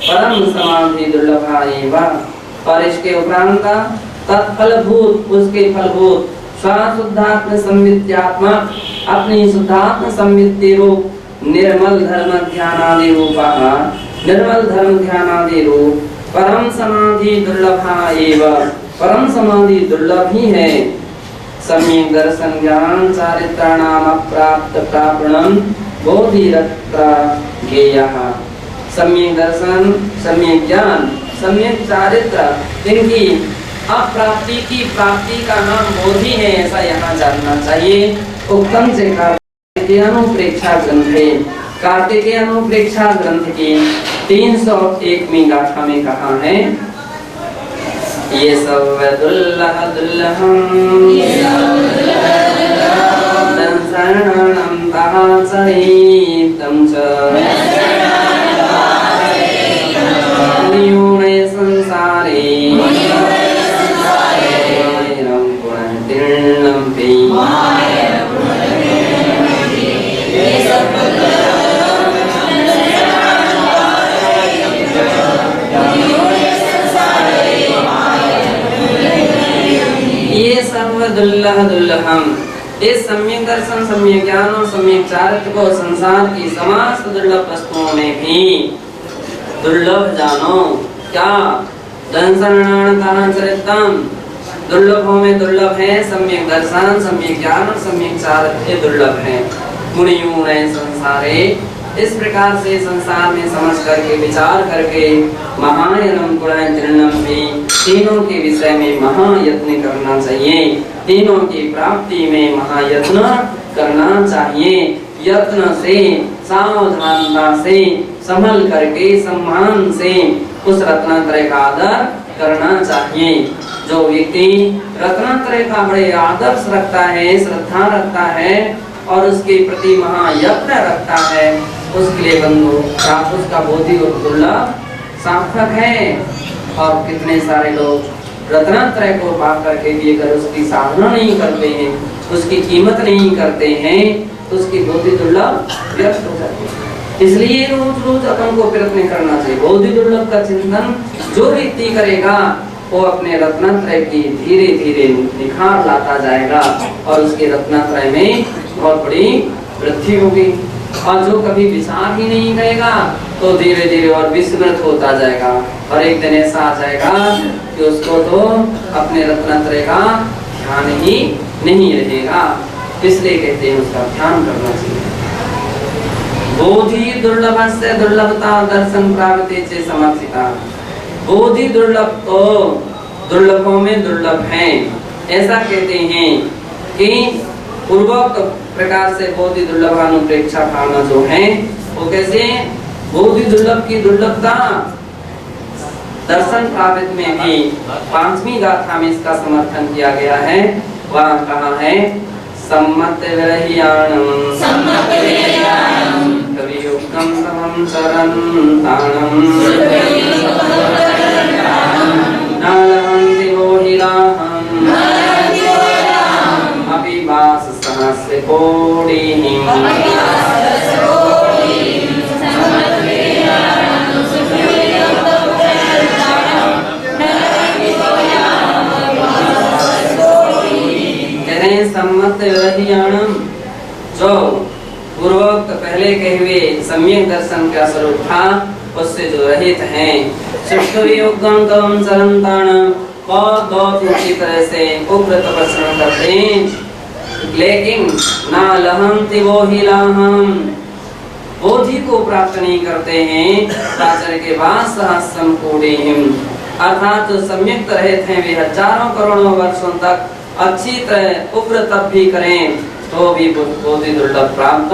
परम समाधि दुर्लभा एवं। और इसके उपरांत तत्फलभूत, उसके फलभूत स्वशुद्धात्म संवित्यात्मक, अपनी शुद्धात्म संवित्ति रूप निर्मल धर्म ध्यानादि रूपः, निर्मल धर्म ध्यानादि रूप परम समाधि दुर्लभा एवं, परम समाधि दुर्लभ ही है। सम्यक दर्शन ज्ञान चारित्राणाम अप्राप्त प्रापणम बोधिरत्र ज्ञेयः। सम्यक दर्शन, सम्यक ज्ञान, सम्यक चारित्र, इनकी अप्राप्ति की प्राप्ति का नाम बोधि है, ऐसा यहाँ जानना चाहिए। उत्तम से कार्तिकेयानुप्रेक्षा ग्रंथ है, कार्तिकेयानुप्रेक्षा ग्रंथ की 301वीं गाथा में कहा है, ये सब दुल्लह दुल्लहम शरणं तः सहितं च मुनियोने संसारे मायरं गुणतीर्णं ते दुर्लभ दुर्लभम। इस सम्यक दर्शन, सम्यक ज्ञान और सम्यक चारित्र को संसार की समस्त दुर्लभ वस्तुओं में भी दुर्लभ जानो। क्या? चरितम, दुर्लभों में दुर्लभ है सम्यक दर्शन, सम्यक ज्ञान और सम्यक चारित्र दुर्लभ है। मुनियों ने संसारे, इस प्रकार से संसार में समझ करके विचार करके महायनम गुणम भी तीनों के विषय में महायत्न करना चाहिए, तीनों की प्राप्ति में महायत्न करना चाहिए। यत्न से, सावधानता से, संभल करके, सम्मान से उस रत्नत्रय का आदर करना चाहिए। जो व्यक्ति रत्नत्रय का बड़े आदर्श रखता है, श्रद्धा रखता है और उसके प्रति महायत्न रखता है, उसके लिए बंधु उसका बोधि दुर्लभ सार्थक है। और कितने सारे लोग रत्नत्रय को पा करके भी अगर उसकी साधना नहीं करते हैं, उसकी कीमत नहीं करते हैं, तो उसकी बोधि दुर्लभ व्यर्थ हो जाती है। इसलिए रोज रोज अपन को प्रयत्न करना चाहिए। बोधि दुर्लभ का चिंतन जो व्यक्ति करेगा वो अपने रत्नत्रय की धीरे धीरे निखार लाता जाएगा और उसके रत्नत्रय में बहुत बड़ी वृद्धि होगी। और जो कभी विचार ही नहीं करेगा तो धीरे धीरे और विस्मृत होता जाएगा और एक दिन ऐसा आ जाएगा कि उसको तो अपने रत्नत्रय का ध्यान ही नहीं रहेगा। इसलिए कहते हैं उसका ध्यान करना चाहिए। बोधि दुर्लभ से दुर्लभता दर्शन प्राप्ति से समर्थिता। बोधि दुर्लभ तो दुर्लभों में दुर्लभ है। ऐसा कहते हैं कि पूर्वोक्त प्रकार से बोधि दुर्लभानुप्रेक्षा भावना जो है वो कैसे? बोधि दुर्लभ की दुर्लभता दर्शन प्राप्त में भी पांचवी गाथा में इसका समर्थन किया गया है। वह कहा है सम्मत विरहियाणं कवियुक्तं तमं शरणं नालहन्ति मोहिलाहम् अपि वास सहस्र कोटिः। सम्मत विरहियाणं, जो पूर्वोक्त पहले कहे हुए सम्यक दर्शन का स्वरूप था उससे जो रहित हैं, सुष्ठुवियोगं तवं चरन्ताणं, बहुत बहुत ऊंची तरह से उग्र तपस्या करते हैं, लेकिन ना लहन्ति मोहिलाहम्, बोधि को प्राप्त नहीं करते हैं। प्राचर के बाद सहस्रम कोटिः, अर्थात जो सम्यक रहित हैं वे हजारों करोड़ों वर्षों तक अच्छी तरह उग्र तप भी करें तो भी बोधि दुर्लभ प्राप्त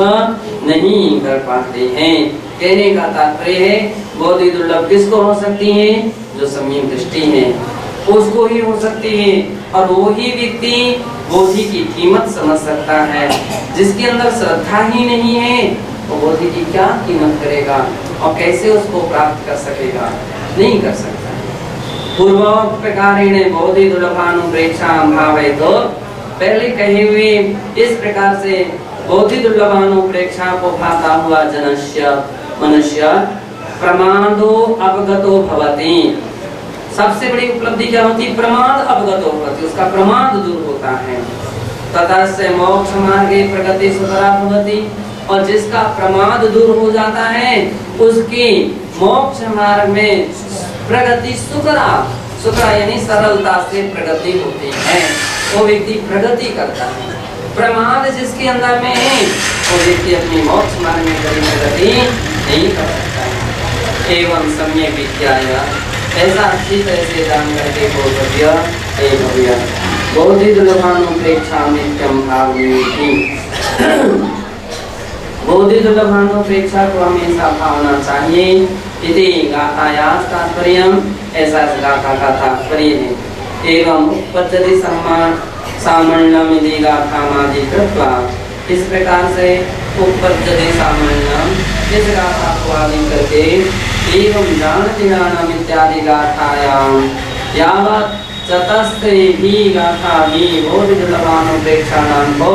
नहीं कर पाते हैं। कहने का तात्पर्य है बोधि दुर्लभ किसको हो सकती है? जो सम्यक दृष्टि है उसको ही हो सकती है। और वो ही व्यक्ति बोधि की कीमत समझ सकता है। जिसके अंदर श्रद्धा ही नहीं है वो बोधि की क्या कीमत करेगा और कैसे उसको प्राप्त कर सकेगा? नहीं कर सकता। पूर्वोक्त प्रकारेण बोधि दुर्लभानुप्रेक्षा भावे, तो पहले कहे हुए इस प्रकार से बोधि दुर्लभानुप्रेक्षा को भाता हुआ जनस्य मनुष्य प्रमादो अवगतो भवति। सबसे बड़ी उपलब्धि क्या होती? प्रमाद अवगतो भवति, उसका प्रमाद दूर होता है। तथा से मोक्ष मार्गे प्रगति सुतरा भवति, और जिसका प्रमाद दूर हो जाता है उसकी मोक्ष मार्ग में प्रगति सुतरा, सुतरा यानी सरलता से प्रगति होती है। वो व्यक्ति प्रगति करता है। प्रमाद जिसके अंदर में है वो व्यक्ति अपनी मोक्ष मार्ग में कभी प्रगति नहीं कर सकता है। एवं सम्यक विद्या, ऐसा अच्छी तरह से जान करके भव्य बोधि दुर्लभानुप्रेक्षा नित्यम भावयति, बोधि दुर्लभानुप्रेक्षा को हमेशा भावना चाहिए। इति गाथायाः तात्पर्यम्, ऐसा इस गाथा का तात्पर्य है। एवं उपपद्यते सामण्यम् इति गाथामादि कृत्वा, इस प्रकार से उपपद्यते सामण्यम्, इस गाथा को आदि करके एवं जानति ज्ञानम् इत्यादि गाथायां यावत् चतस्त्रिभिः गाथाभिः बोधि दुर्लभानुप्रेक्षाणां को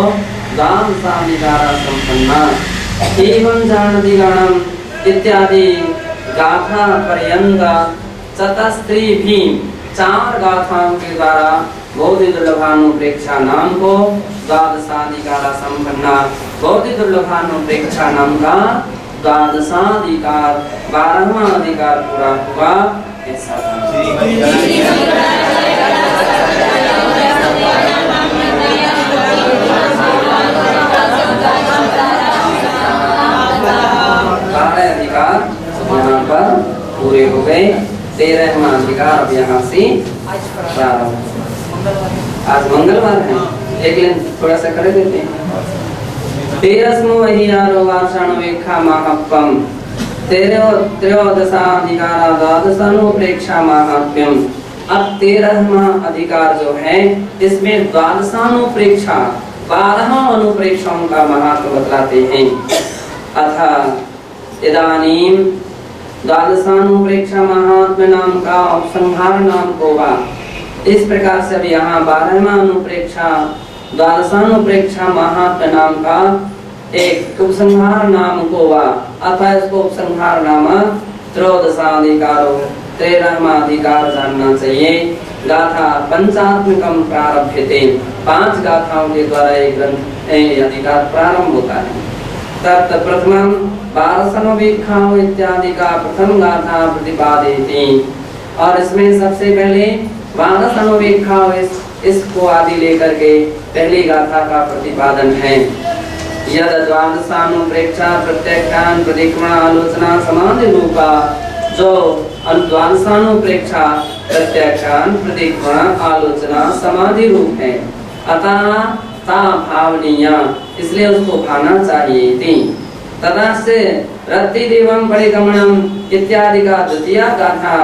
दान साधिकारा संपन्ना। एवं जानति ज्ञानम् इत्यादि गाथा पर्यंत चतस्त्रिभिः, 4 गाथाओं के द्वारा बहुत ही दुर्लभानुप्रेक्षा नाम को द्वादशाधिकार संपन्ना, बहुत ही दुर्लभानुप्रेक्षा नाम का द्वादशाधिकार 12वां अधिकार पूरा हुआ। ऐसा अधिकार यहाँ पर पूरे हो गए। 13वां अधिकार अब यहाँ से प्रारंभ। आज मंगलवार है, एक दिन थोड़ा सा कर देते हैं। 13वां महियारो वार्षाणुवेक्षा महात्म्यम 13 द्वादशानुप्रेक्षा महात्म्यम। अब 13वां अधिकार जो है इसमें द्वादशानुप्रेक्षा 12 अनुप्रेक्षाओं का महत्व बतलाते हैं। अथ इदानीं द्वादशानुप्रेक्षा महात्म्य नाम का उपसंहार नाम को वा। इस प्रकार से अब यहाँ 12वां अनुप्रेक्षा द्वादशानुप्रेक्षा महात्म्य नाम का एक उपसंहार नाम को वा, अतः इसको उपसंहार नाम त्रयोदशाधिकारो 13वां अधिकार जानना चाहिए। गाथा पंचात्मकम प्रारभ्यते, 5 गाथाओं के द्वारा एक ग्रंथ अधिकार प्रारंभ होता है। तत् प्रथमं 12 इत्यादि का प्रथम गाथा प्रतिपादिति, और इसमें सबसे पहले 12 इसको आदि लेकर के पहली गाथा का प्रतिपादन है। यद द्वादशानुप्रेक्षा प्रत्यक्षान प्रतिक्रमण आलोचना समाधि रूपा, जो द्वादशानुप्रेक्षा प्रत्यक्षान प्रतिक्रमण आलोचना समाधि रूप है, अतः ता भावनीया, इसलिए उसको भाना चाहिए थी। तथा से रत्ति दिवम परिगमनम इत्यादि का द्वितीय गाथा,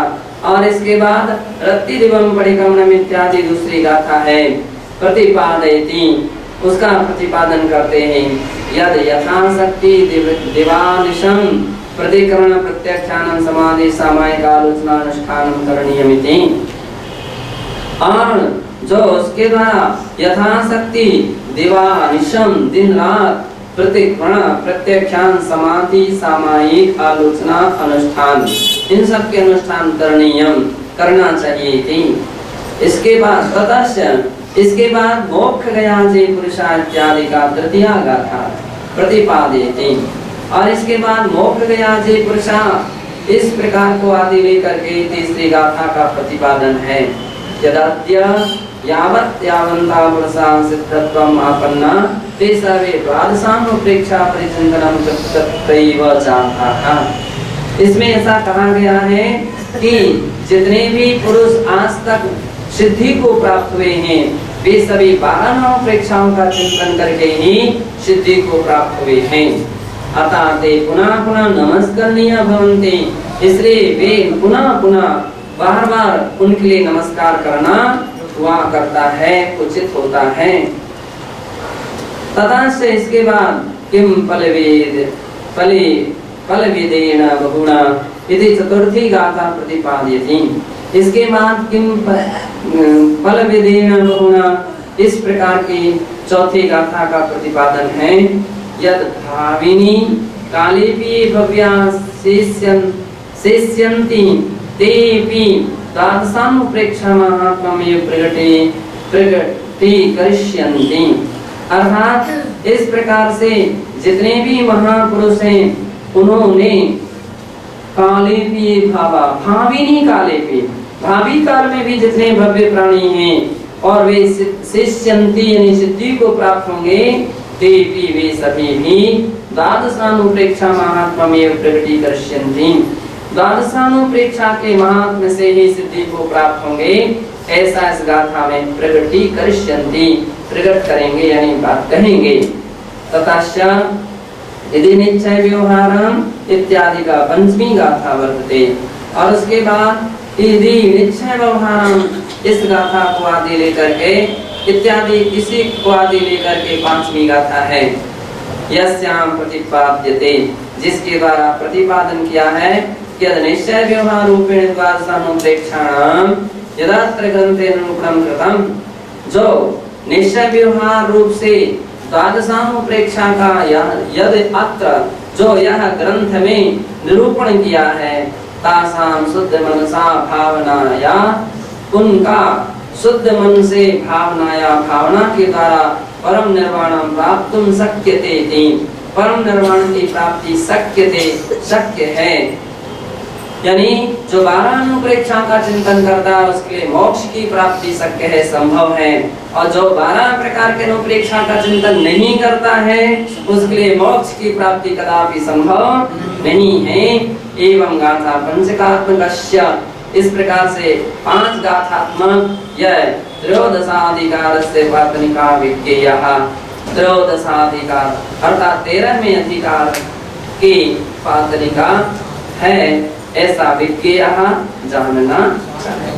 और इसके बाद रत्ति दिवम परिगमनम इत्यादि दूसरी गाथा है। प्रतिपादयति, उसका प्रतिपादन करते हैं। यद यथाशक्ति दिवानिशम प्रतिक्रमण प्रत्यक्षानम समाधि सामायिक आलोचना अनुष्ठानम करणीयमिति, और जो उसके द्वारा यथाशक्ति दिवानिशम दिन रात प्रतिक्रमण प्रत्यक्षान समाधि सामायिक आलोचना अनुष्ठान, इन सब के अनुष्ठान करणीयम करना चाहिए थी। इसके बाद ततश्च, इसके बाद मोक्ष गया जे पुरुषा इत्यादि का तृतीय गाथा प्रतिपादिति, और इसके बाद मोक्ष गया जे पुरुषा इस प्रकार को आदि लेकर के तीसरी गाथा का प्रतिपादन है। यदाद्य यावत् यावन्ता पुरुषा सिद्धत्वम् आपन्ना ते सर्वे द्वादशानुप्रेक्षा परिचिन्तनं तत्रैव चाह। इसमें ऐसा कहा गया है कि जितने भी पुरुष आज तक सिद्धि को प्राप्त हुए हैं वे सभी 12 अनुप्रेक्षाओं का चिंतन करके ही सिद्धि को प्राप्त हुए हैं। अतः ते पुनः पुनः नमस्करणीय भवन्ति, इसलिए वे पुनः पुनः बार बार उनके लिए नमस्कार करना हुआ करता है, उचित होता है। तथा से इसके बाद किम फलवेदेन बहुना इति चतुर्थी गाथा प्रतिपाद्यति, इसके बाद किम फलवेदेन बहुना इस प्रकार की चौथी गाथा का प्रतिपादन है। यद भाविनी कालेपि भव्या शेष्यन्ति तेपि द्वादशानुप्रेक्षा महात्म्यमेव प्रकटीकरिष्यन्ति, अर्थात इस प्रकार से जितने भी महापुरुष हैं उन्होंने कालेपि भावा, भाविनी कालेपि, भावी काल में भी जितने भव्य प्राणी हैं और वे शेष्यन्ति यानी सिद्धि को प्राप्त होंगे, तेपि वे सभी भी द्वादशानुप्रेक्षा महात्म्यमेव प्रकटीकरिष्यन्ति, द्वादशानुप्रेक्षा के महात्म्य से ही सिद्धि को प्राप्त होंगे, ऐसा इस गाथा में प्रकटीकरिष्यन्ति, प्रकट करेंगे यानी बात कहेंगे। ततश्च यदि निश्चय व्यवहारम इत्यादि का पंचमी गाथा वर्तते, और उसके बाद यदि निश्चय व्यवहारम इस गाथा को आदि लेकर के इत्यादि इसी को आदि लेकर के पांचवी गाथा है। यस्याम प्रतिपाद्यते, जिसके द्वारा प्रतिपादन किया है कि निश्चय व्यवहार रूपेण द्वादशानुप्रेक्षाणाम यदात्र ग्रंथेन निरूपणं कृतम्, जो निश्चय व्यवहार रूप से द्वादशानुप्रेक्षा का यद अत्र जो यह ग्रंथ में निरूपण किया है, तासाम शुद्ध मनसा भावनाया उनका शुद्ध मन से भावनाया भावना के द्वारा परम निर्वाणम प्राप्तुम शक्यते तेन, परम निर्वाण की प्राप्ति शक्य है। यानी जो 12 अनुप्रेक्षा का चिंतन करता है उसके लिए मोक्ष की प्राप्ति शक्य है, संभव है। और जो 12 प्रकार के अनुप्रेक्षा का चिंतन नहीं करता है उसके लिए मोक्ष की प्राप्ति कदापि संभव नहीं है। एवं गाथा पंचकात्मकस्य, इस प्रकार से 5 गाथात्मक यह त्रयोदशाधिकार से पातनिका विज्ञेयः, त्रयोदशाधिकार अर्थात 13वें अधिकार की पातनिका है, ऐसा विज्ञेयः जानना चाहिए।